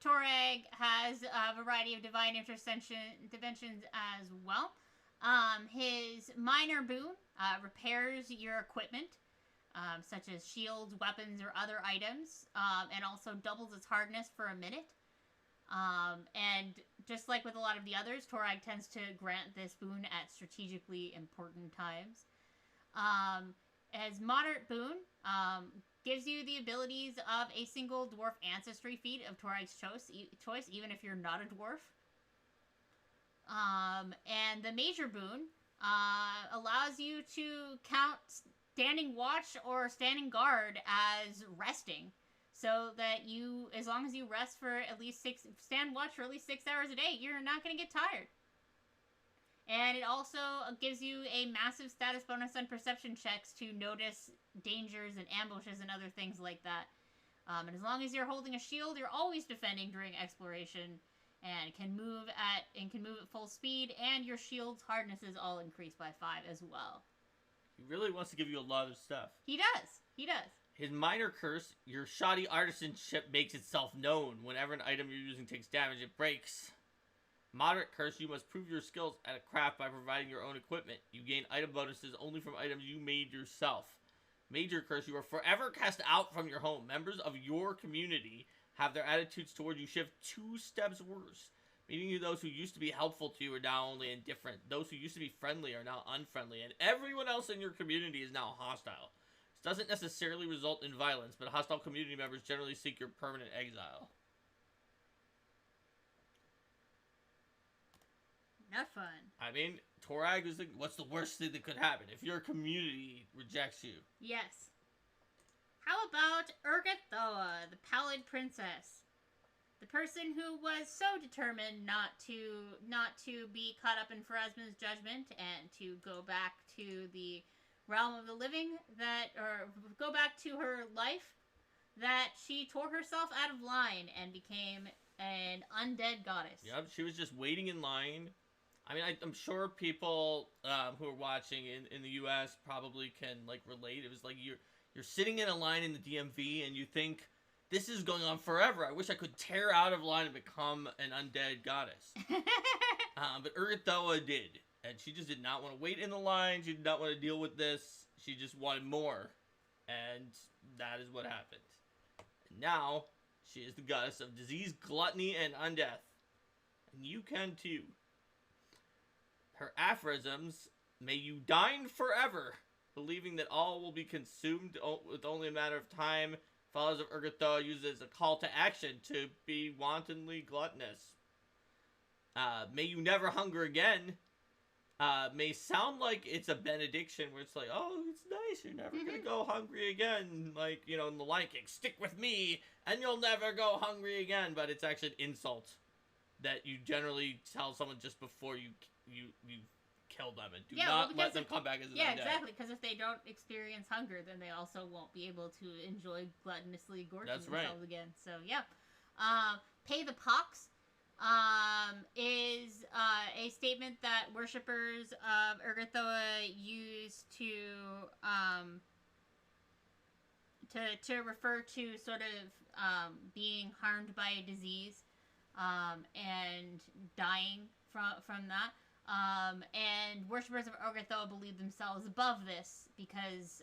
Torag has a variety of divine interventions as well. His minor boon repairs your equipment, such as shields, weapons, or other items, and also doubles its hardness for a minute. And just like with a lot of the others, Torag tends to grant this boon at strategically important times. As moderate boon, gives you the abilities of a single dwarf ancestry feat of Torag's choice, even if you're not a dwarf. And the major boon allows you to count standing watch or standing guard as resting, so that as long as you rest for at least stand watch for at least 6 hours a day, you're not going to get tired. And it also gives you a massive status bonus on perception checks to notice dangers and ambushes and other things like that. And as long as you're holding a shield, you're always defending during exploration, and can move at full speed, and your shield's hardness is all increased by 5 as well. He really wants to give you a lot of stuff. He does. His minor curse, your shoddy artisanship makes itself known. Whenever an item you're using takes damage, it breaks. Moderate curse, you must prove your skills at a craft by providing your own equipment. You gain item bonuses only from items you made yourself. Major curse, you are forever cast out from your home. Members of your community have their attitudes toward you shift 2 steps worse. Meaning those who used to be helpful to you are now only indifferent. Those who used to be friendly are now unfriendly. And everyone else in your community is now hostile. This doesn't necessarily result in violence, but hostile community members generally seek your permanent exile. Not fun. I mean, Torag is like, what's the worst thing that could happen if your community rejects you? Yes. How about Urgathoa, the Pallid Princess? The person who was so determined not to be caught up in Pharasma's judgment and to go back to the realm of the living, or go back to her life, that she tore herself out of line and became an undead goddess. Yep, she was just waiting in line. I mean, I'm sure people who are watching in the U.S. probably can, like, relate. It was like you're sitting in a line in the DMV and you think, this is going on forever. I wish I could tear out of line and become an undead goddess. But Urgathoa did. And she just did not want to wait in the line. She did not want to deal with this. She just wanted more. And that is what happened. And now, she is the goddess of disease, gluttony, and undeath. And you can too. Her aphorisms, may you dine forever, believing that all will be consumed with only a matter of time, Followers of Urgathoa use it as a call to action to be wantonly gluttonous. May you never hunger again. May sound like it's a benediction where it's like, oh, it's nice, you're never gonna go hungry again. Like, you know, in the Lion King, stick with me and you'll never go hungry again. But it's actually an insult that you generally tell someone just before you kill them, and do not let them come back as an undead. Yeah, exactly, because if they don't experience hunger, then they also won't be able to enjoy gluttonously gorging themselves again. So, yeah. Pay the pox is a statement that worshippers of Urgathoa use to refer to sort of being harmed by a disease and dying from that. And worshippers of Urgathoa believe themselves above this because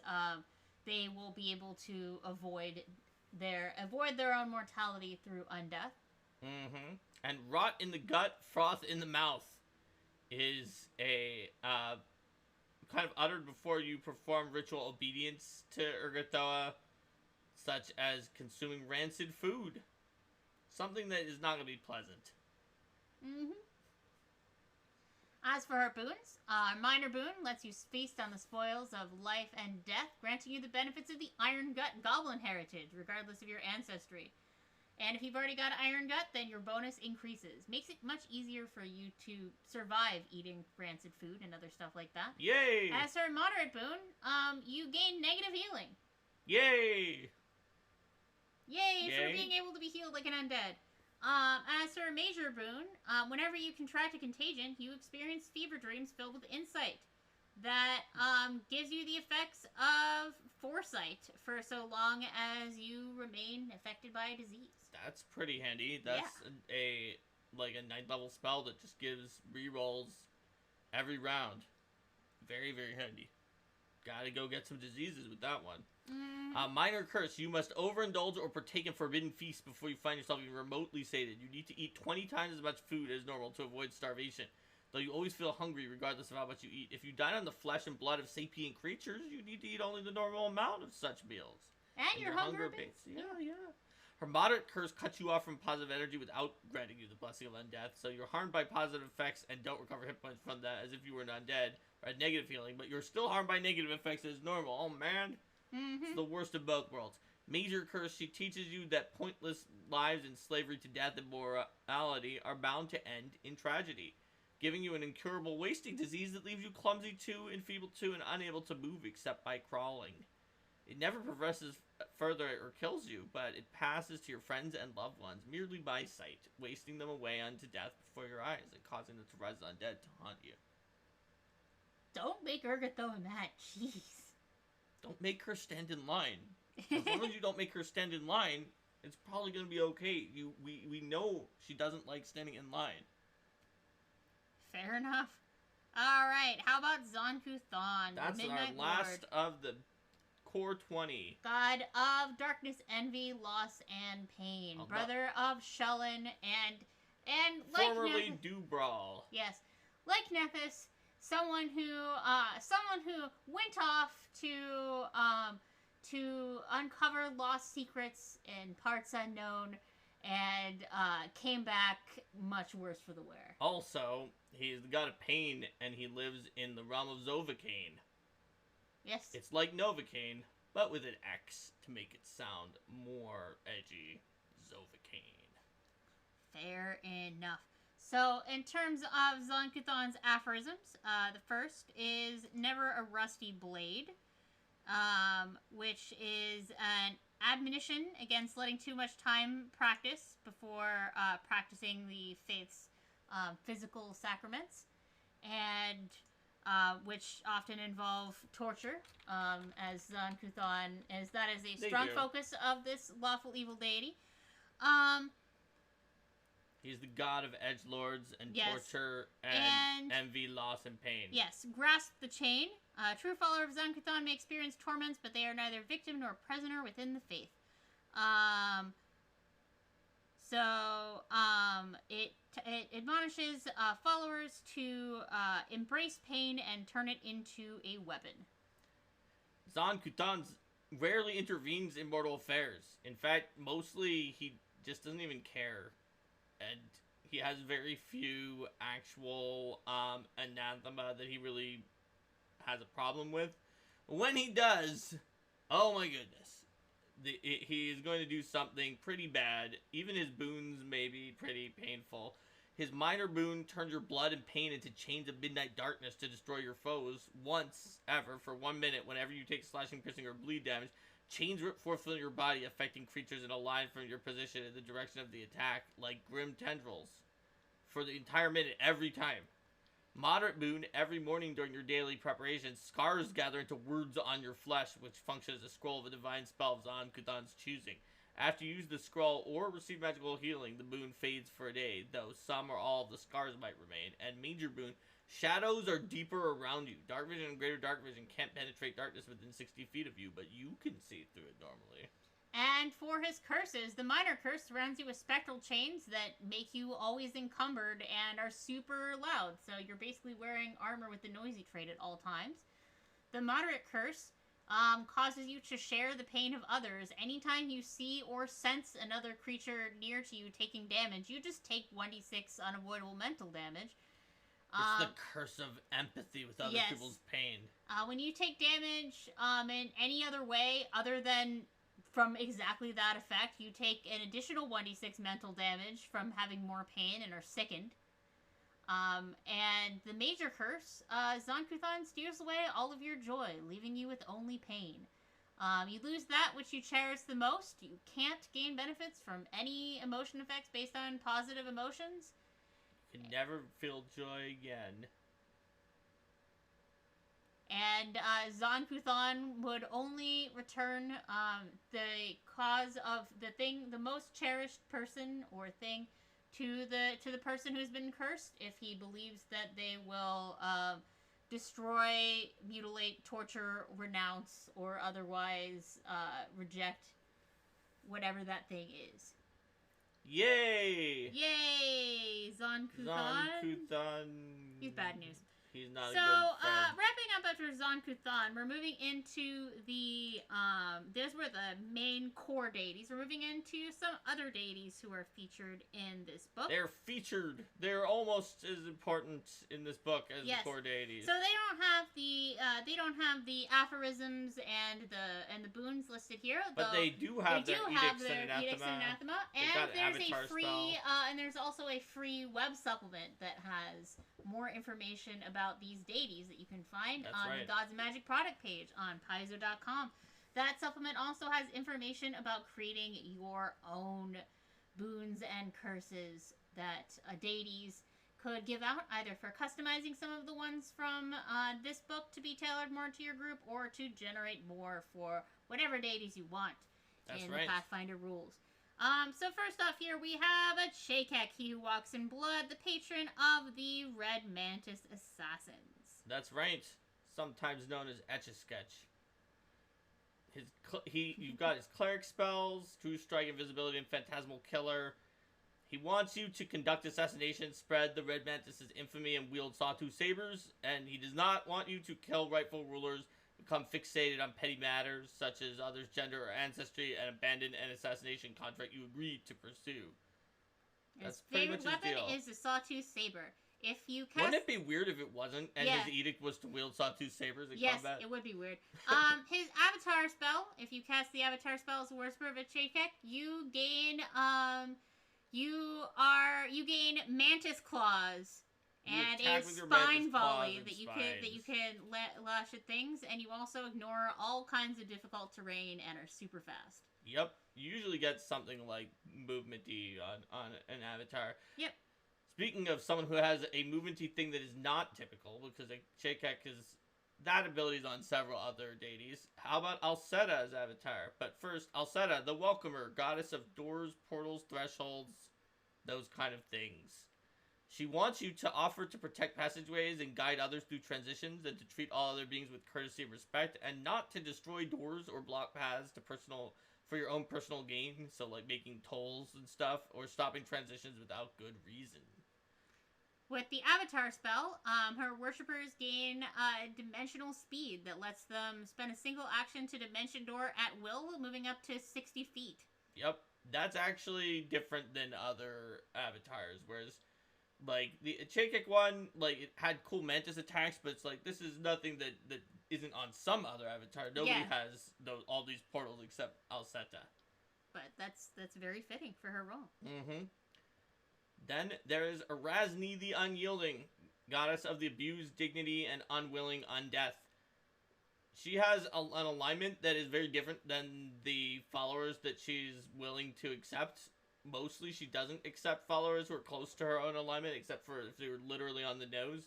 they will be able to avoid their own mortality through undeath. Mm-hmm. And rot in the gut, froth in the mouth is a kind of uttered before you perform ritual obedience to Urgathoa, such as consuming rancid food. Something that is not going to be pleasant. Mm-hmm. As for her boons, minor boon lets you feast on the spoils of life and death, granting you the benefits of the Iron Gut Goblin heritage, regardless of your ancestry. And if you've already got Iron Gut, then your bonus increases. Makes it much easier for you to survive eating rancid food and other stuff like that. Yay! As for moderate boon, you gain negative healing. Yay! Yay for being able to be healed like an undead. As for a major boon, whenever you contract a contagion, you experience fever dreams filled with insight. That gives you the effects of foresight for so long as you remain affected by a disease. That's pretty handy. That's a 9th level spell that just gives rerolls every round. Very, very handy. Gotta go get some diseases with that one. Minor curse. You must overindulge or partake in forbidden feasts before you find yourself even remotely sated. You need to eat 20 times as much food as normal to avoid starvation. Though you always feel hungry regardless of how much you eat. If you dine on the flesh and blood of sapient creatures, you need to eat only the normal amount of such meals. And your hunger abates. Yeah. Her moderate curse cuts you off from positive energy without granting you the blessing of undeath. So you're harmed by positive effects and don't recover hit points from that as if you were an undead or had negative healing. But you're still harmed by negative effects as normal. Oh, man. It's the worst of both worlds. Major curse, she teaches you that pointless lives and slavery to death and morality are bound to end in tragedy, giving you an incurable wasting disease that leaves you clumsy too, enfeebled too, and unable to move except by crawling. It never progresses further or kills you, but it passes to your friends and loved ones merely by sight, wasting them away unto death before your eyes and causing them to rise undead to haunt you. Don't make Urgathoa mad, jeez. Don't make her stand in line. As long as you don't make her stand in line, it's probably going to be okay. We know she doesn't like standing in line. Fair enough. Alright, how about Zon-Kuthon? That's our last of the core 20. God of darkness, envy, loss, and pain. Brother of Shelyn and like formerly Dubrawl. Yes. Like Nethys, someone who went off to uncover lost secrets in parts unknown and came back much worse for the wear. Also, he's the god of pain, and he lives in the realm of Zovacane. Yes. It's like Novocaine, but with an X to make it sound more edgy. Zovacane. Fair enough. So, in terms of Zon-Kuthon's aphorisms, the first is never a rusty blade, which is an admonition against letting too much time practice before practicing the faith's physical sacraments, and which often involve torture, as Zon-Kuthon, as that is a strong focus of this lawful evil deity. He's the god of edgelords and torture and envy, loss, and pain. Yes, grasp the chain. A true follower of Zon-Kuthon may experience torments, but they are neither victim nor prisoner within the faith. It admonishes followers to embrace pain and turn it into a weapon. Zon-Kuthon's rarely intervenes in mortal affairs. In fact, mostly he just doesn't even care. And he has very few actual anathema that he really has a problem with. When he does, oh my goodness. He is going to do something pretty bad. Even his boons may be pretty painful. His minor boon turns your blood and pain into chains of midnight darkness to destroy your foes once ever for 1 minute whenever you take slashing, piercing, or bleed damage. Chains rip forth from your body, affecting creatures in a line from your position in the direction of the attack, like grim tendrils. For the entire minute, every time. Moderate boon, every morning during your daily preparations, scars gather into words on your flesh, which function as a scroll of a divine spell of Zon Kuthan's choosing. After you use the scroll or receive magical healing, the boon fades for a day, though some or all of the scars might remain. And major boon, shadows are deeper around you. Dark vision and greater dark vision can't penetrate darkness within 60 feet of you, but you can see through it normally. And for his curses, the minor curse surrounds you with spectral chains that make you always encumbered and are super loud. So you're basically wearing armor with the noisy trait at all times. The moderate curse causes you to share the pain of others. Anytime you see or sense another creature near to you taking damage, you just take 1d6 unavoidable mental damage. It's the curse of empathy with other people's pain. When you take damage in any other way other than from exactly that effect, you take an additional 1d6 mental damage from having more pain and are sickened. And the major curse, Zon Kuthan steers away all of your joy, leaving you with only pain. You lose that which you cherish the most. You can't gain benefits from any emotion effects based on positive emotions. You can never feel joy again. And Zon Kuthan would only return the cause of the most cherished person or thing to the person who's been cursed if he believes that they will destroy, mutilate, torture, renounce, or otherwise reject whatever that thing is. Yay! Yay! Zon Kuthan. Zon Kuthan. He's bad news. He's not so, a good friend. Wrapping up after Zon Kuthan, we're moving into the, those were the main core deities. We're moving into some other deities who are featured in this book. They're featured. They're almost as important in this book as the core deities. So they don't have the aphorisms and the boons listed here. But they do have their edicts and anathema. And there's a free, and there's also a free web supplement that has more information about these deities that you can find on the Gods and Magic product page on Paizo.com. That supplement also has information about creating your own boons and curses that deities could give out, either for customizing some of the ones from this book to be tailored more to your group, or to generate more for whatever deities you want in the Pathfinder rules. So first off here, we have a Chakek, he who walks in blood, the patron of the Red Mantis Assassins. That's right. Sometimes known as Etch-a-Sketch. You've got his cleric spells, True Strike, Invisibility, and Phantasmal Killer. He wants you to conduct assassinations, spread the Red Mantis' infamy, and wield sawtooth sabers, and he does not want you to kill rightful rulers, become fixated on petty matters such as others' gender or ancestry, and abandon an assassination contract you agreed to pursue. His favorite weapon is the sawtooth saber. If you cast... Wouldn't it be weird if it wasn't, and his edict was to wield sawtooth sabers in combat? Yes, it would be weird. His avatar spell, if you cast the avatar spell as a Whisper of a Chakek, you gain Mantis Claws. And a spine volley that you can lash at things, and you also ignore all kinds of difficult terrain and are super fast. Yep, you usually get something like movement-y on an avatar. Yep. Speaking of someone who has a movement-y thing that is not typical, because a Chakek is that ability is on several other deities. How about Alceta as avatar? But first, Alceta, the Welcomer, goddess of doors, portals, thresholds, those kind of things. She wants you to offer to protect passageways and guide others through transitions, and to treat all other beings with courtesy and respect, and not to destroy doors or block paths for your own personal gain, so like making tolls and stuff, or stopping transitions without good reason. With the Avatar spell, her worshippers gain dimensional speed that lets them spend a single action to dimension door at will, moving up to 60 feet. Yep, that's actually different than other avatars. Whereas, like the Chakik one, like it had cool mantis attacks, but it's like this is nothing that isn't on some other avatar. Nobody has all these portals except Alceta. But that's very fitting for her role. Mm-hmm. Then there is Erasni the Unyielding, goddess of the abused dignity and unwilling undeath. She has an alignment that is very different than the followers that she's willing to accept. Mostly, she doesn't accept followers who are close to her own alignment, except for if they were literally on the nose,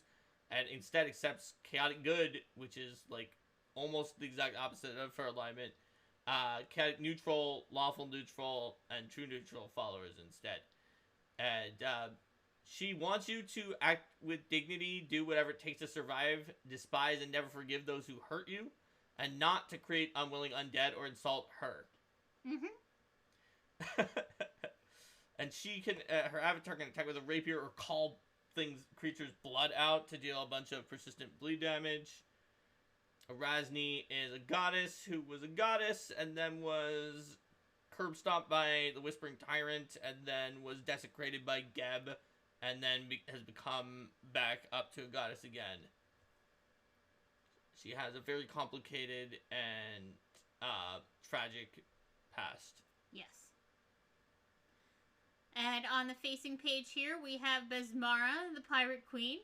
and instead accepts chaotic good, which is like almost the exact opposite of her alignment. Chaotic neutral, lawful neutral, and true neutral followers instead. And she wants you to act with dignity, do whatever it takes to survive, despise and never forgive those who hurt you, and not to create unwilling undead or insult her. Mm-hmm. And she can, her avatar can attack with a rapier or call creatures' blood out to deal a bunch of persistent bleed damage. Erasni is a goddess who was a goddess and then was curb stomped by the Whispering Tyrant and then was desecrated by Geb and then has become back up to a goddess again. She has a very complicated and tragic past. Yes. And on the facing page here, we have Besmara, the Pirate Queen.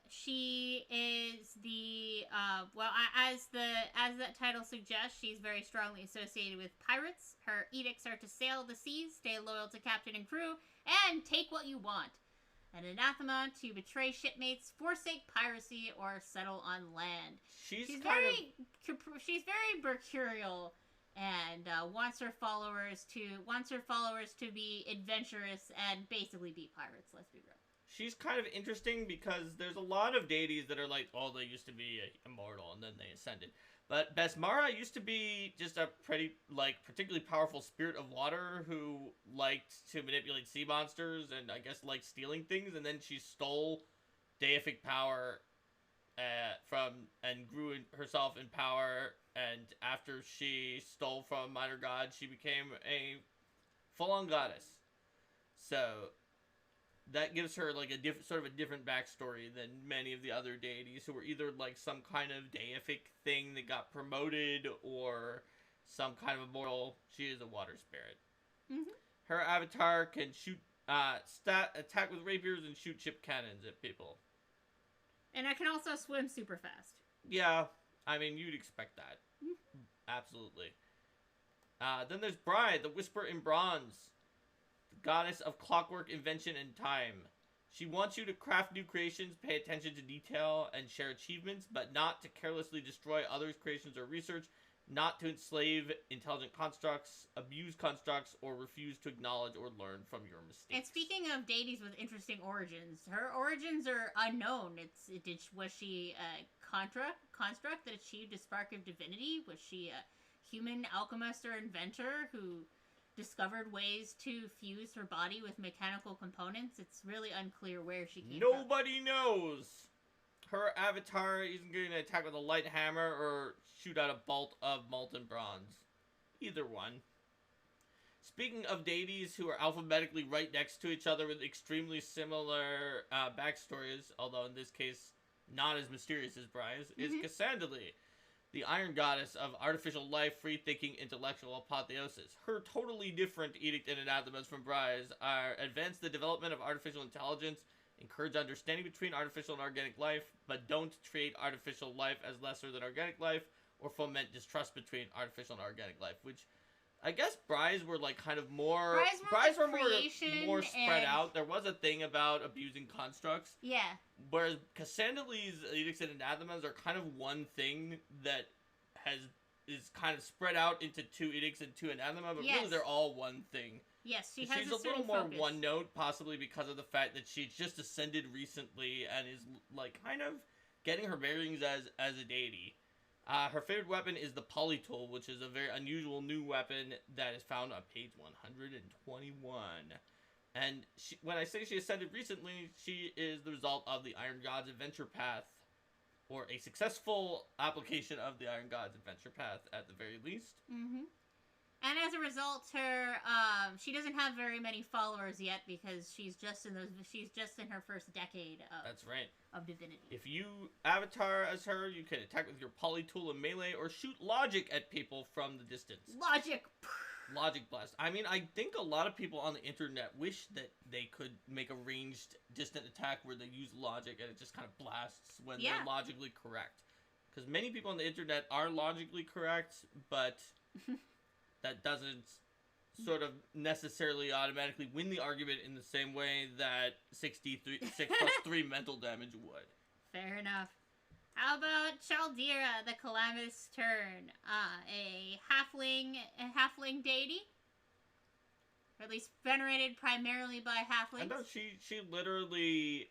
She is the as that title suggests, she's very strongly associated with pirates. Her edicts are to sail the seas, stay loyal to captain and crew, and take what you want. An anathema to betray shipmates, forsake piracy, or settle on land. She's very mercurial and wants her followers to be adventurous and basically be pirates. Let's be real. She's kind of interesting because there's a lot of deities that are like, oh, they used to be immortal and then they ascended. But Besmara used to be just a particularly powerful spirit of water who liked to manipulate sea monsters and I guess liked stealing things. And then she stole deific power and grew herself in power. And after she stole from a minor god, she became a full-on goddess. So that gives her like a different backstory than many of the other deities who were either like some kind of deific thing that got promoted or some kind of immortal. She is a water spirit. Mm-hmm. Her avatar can shoot, attack with rapiers and shoot ship cannons at people. And I can also swim super fast. Yeah, I mean you'd expect that. Mm-hmm. Absolutely. Then there's Bride, the Whisper in Bronze. Goddess of clockwork, invention, and time. She wants you to craft new creations, pay attention to detail, and share achievements, but not to carelessly destroy others' creations or research, not to enslave intelligent constructs, abuse constructs, or refuse to acknowledge or learn from your mistakes. And speaking of deities with interesting origins, her origins are unknown. Was she a construct that achieved a spark of divinity? Was she a human alchemist or inventor who discovered ways to fuse her body with mechanical components? It's really unclear where she came from. Nobody knows. Her avatar isn't going to attack with a light hammer or shoot out a bolt of molten bronze. Either one. Speaking of deities who are alphabetically right next to each other with extremely similar backstories, although in this case not as mysterious as Bryce, is Cassandra, the Iron Goddess of artificial life, free-thinking, intellectual apotheosis. Her totally different edict and anathemas from Bryce are advance the development of artificial intelligence, encourage understanding between artificial and organic life, but don't treat artificial life as lesser than organic life, or foment distrust between artificial and organic life, which I guess Bryce were like kind of more... Bryce were more spread out. There was a thing about abusing constructs. Yeah. Whereas Cassandra's edicts and anathemas are kind of one thing that is kind of spread out into two edicts and two anathema, but really they're all one thing. Yes, she's a little more one note, possibly because of the fact that she's just ascended recently and is like kind of getting her bearings as a deity. Her favorite weapon is the Polytool, which is a very unusual new weapon that is found on page 121. And when I say she ascended recently, she is the result of the Iron God's adventure path, or a successful application of the Iron God's adventure path at the very least. Mm-hmm. And as a result, she doesn't have very many followers yet because she's just in her first decade of That's right. of divinity. If you avatar as her, you can attack with your poly tool and melee, or shoot logic at people from the distance. Logic. Logic blast. I mean, I think a lot of people on the internet wish that they could make a ranged distant attack where they use logic and it just kind of blasts when they're logically correct. Because many people on the internet are logically correct, but that doesn't sort of necessarily automatically win the argument in the same way that 6 plus 3 mental damage would. Fair enough. How about Chaldira, the Calamitous Turn? A halfling deity? Or at least venerated primarily by halflings? I know she literally,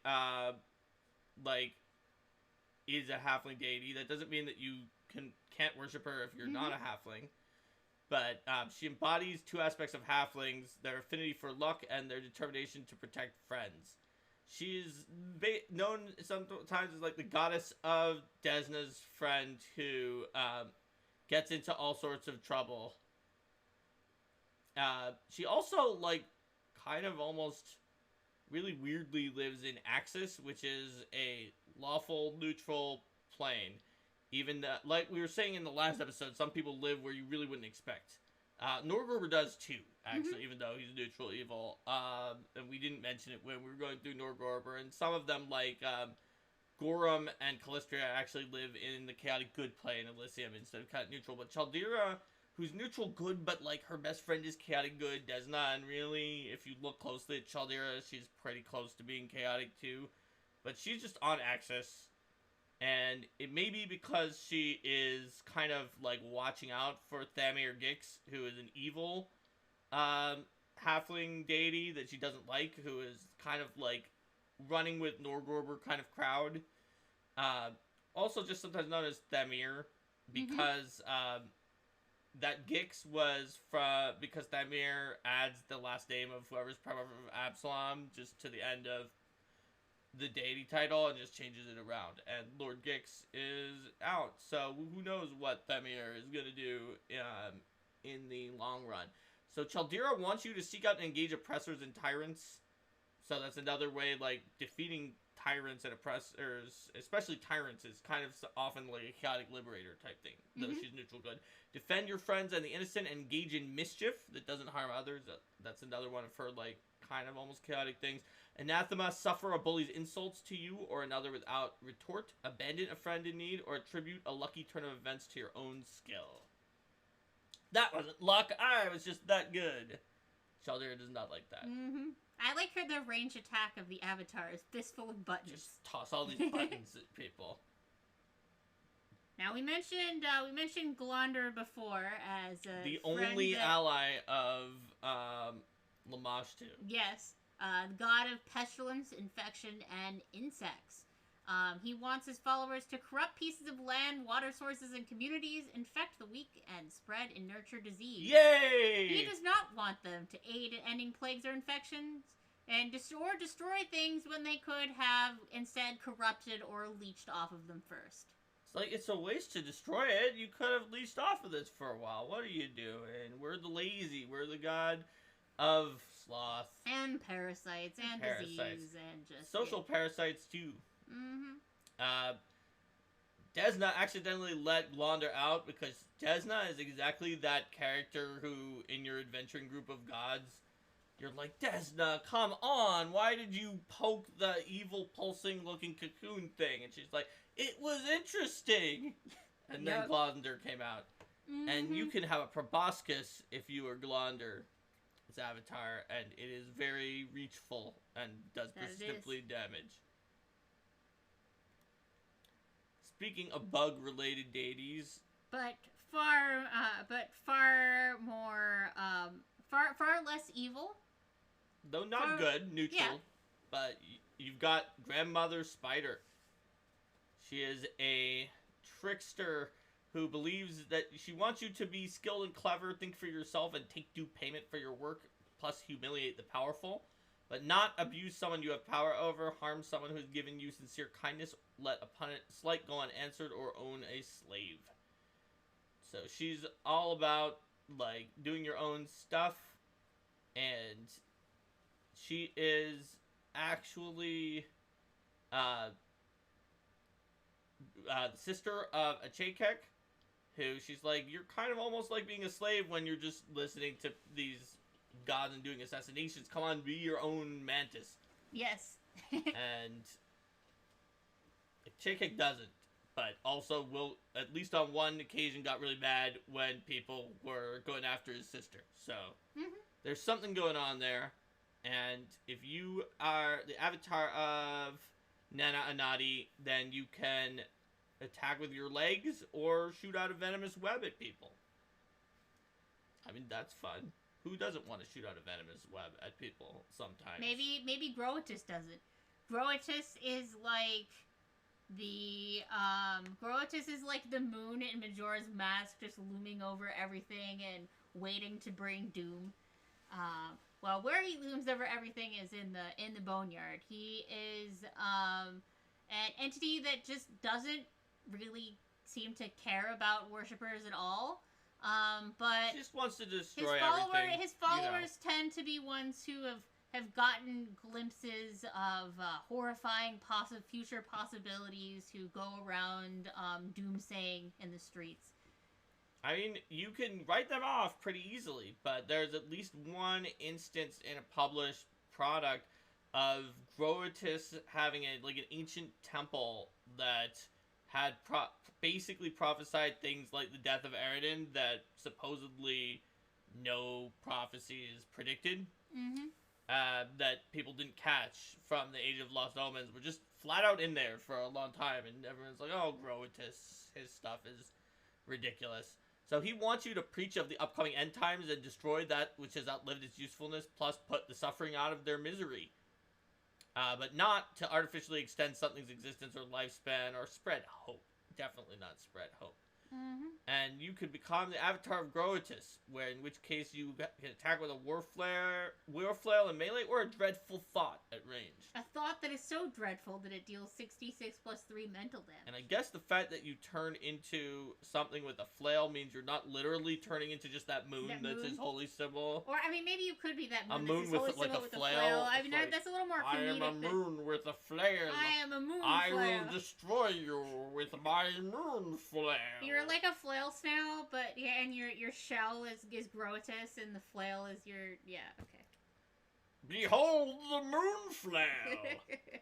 is a halfling deity. That doesn't mean that you can't worship her if you're not a halfling. But she embodies 2 aspects of halflings, their affinity for luck and their determination to protect friends. She's known sometimes as like the goddess of Desna's friend who gets into all sorts of trouble. She also kind of almost really weirdly lives in Axis, which is a lawful neutral plane. Even like we were saying in the last episode, some people live where you really wouldn't expect. Norgorber does too, actually, even though he's neutral evil. And we didn't mention it when we were going through Norgorber. And some of them, like Gorum and Callistria, actually live in the chaotic good plane of Elysium instead of chaotic neutral. But Chaldira, who's neutral good, but like her best friend is chaotic good, Desna, and really, if you look closely at Chaldira, she's pretty close to being chaotic too. But she's just on Axis. And it may be because she is kind of, like, watching out for Thamir Gix, who is an evil halfling deity that she doesn't like, who is kind of, like, running with Norgorber kind of crowd. Also just sometimes known as Thamir, because that Gix was because Thamir adds the last name of whoever's primary of Absalom just to the end of the deity title and just changes it around. And Lord Gix is out, so who knows what Thamir is going to do in the long run. So Chaldira wants you to seek out and engage oppressors and tyrants. So that's another way, like, defeating tyrants and oppressors, especially tyrants, is kind of often like a chaotic liberator type thing, though she's neutral good. Defend your friends and the innocent and engage in mischief that doesn't harm others. That's another one of her, like, kind of almost chaotic things. Anathema, suffer a bully's insults to you or another without retort. Abandon a friend in need, or attribute a lucky turn of events to your own skill. That wasn't luck, I was just that good. Chaldira does not like that. I like her, the range attack of the Avatar is fistful of buttons. Just toss all these buttons at people. Now we mentioned Glonder before as the only ally of Lamashtu. Yes. God of pestilence, infection, and insects. He wants his followers to corrupt pieces of land, water sources, and communities, infect the weak, and spread and nurture disease. Yay! He does not want them to aid in ending plagues or infections, and destroy things when they could have instead corrupted or leached off of them first. It's like, it's a waste to destroy it. You could have leached off of this for a while. What are you doing? We're the lazy. We're the god of sloth. And parasites, and disease, and just... social parasites, too. Desna accidentally let Glonder out because Desna is exactly that character who, in your adventuring group of gods, you're like, Desna, come on, why did you poke the evil pulsing-looking cocoon thing? And she's like, it was interesting! And then Glonder came out. And you can have a proboscis if you are Glonder. Avatar, and it is very reachful and does persistently damage. Speaking of bug-related deities, but far less evil. Though not good, neutral. But you've got Grandmother Spider. She is a trickster who believes that she wants you to be skilled and clever, think for yourself, and take due payment for your work, plus humiliate the powerful. but not abuse someone you have power over, harm someone who has given you sincere kindness, let a slight go unanswered, or own a slave. So she's all about, like, doing your own stuff, and she is actually the sister of a Chakek, who she's like, you're kind of almost like being a slave when you're just listening to these gods and doing assassinations. Come on, be your own mantis. Yes. And Chakek doesn't, but also will, at least on one occasion, got really mad when people were going after his sister. So there's something going on there. And if you are the avatar of Nana Anadi, then you can attack with your legs or shoot out a venomous web at people. I mean, that's fun. Who doesn't want to shoot out a venomous web at people sometimes? Maybe Groatus does it. Groatus is like the moon in Majora's Mask, just looming over everything and waiting to bring doom. Well, where he looms over everything is in the boneyard. He is an entity that just doesn't really seem to care about worshippers at all. But he just wants to destroy everything. His followers tend to be ones who have gotten glimpses of horrifying future possibilities, who go around doomsaying in the streets. I mean, you can write them off pretty easily, but there's at least one instance in a published product of Groatus having an ancient temple that had basically prophesied things like the death of Eridan that supposedly no prophecies predicted. That people didn't catch from the Age of Lost Omens were just flat out in there for a long time, and everyone's like, oh, Groatus, his stuff is ridiculous. So he wants you to preach of the upcoming end times and destroy that which has outlived its usefulness, plus put the suffering out of their misery. But not to artificially extend something's existence or lifespan or spread hope. Definitely not spread hope. And you could become the avatar of Groatus, in which case you can attack with a war flail in melee, or a dreadful thought at range. A thought that is so dreadful that it deals 66 plus 3 mental damage. And I guess the fact that you turn into something with a flail means you're not literally turning into just that moon that's his holy symbol. Or, I mean, maybe you could be that moon. A moon with like a flail. I mean, that's a little more comedic. I am a moon with a flare. I am a moon I flail. will destroy you with my moon flare. You're like a flail snail, but and your shell is Groatus, and the flail is your okay. Behold the moon flail.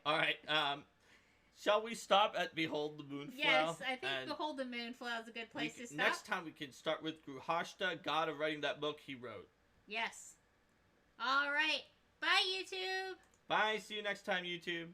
All right. Shall we stop at Behold the moon flail? Yes, I think Behold the moon flail is a good place to stop. Next time we can start with Gruhashta, god of writing that book he wrote. Yes. All right. Bye, YouTube. Bye. See you next time, YouTube.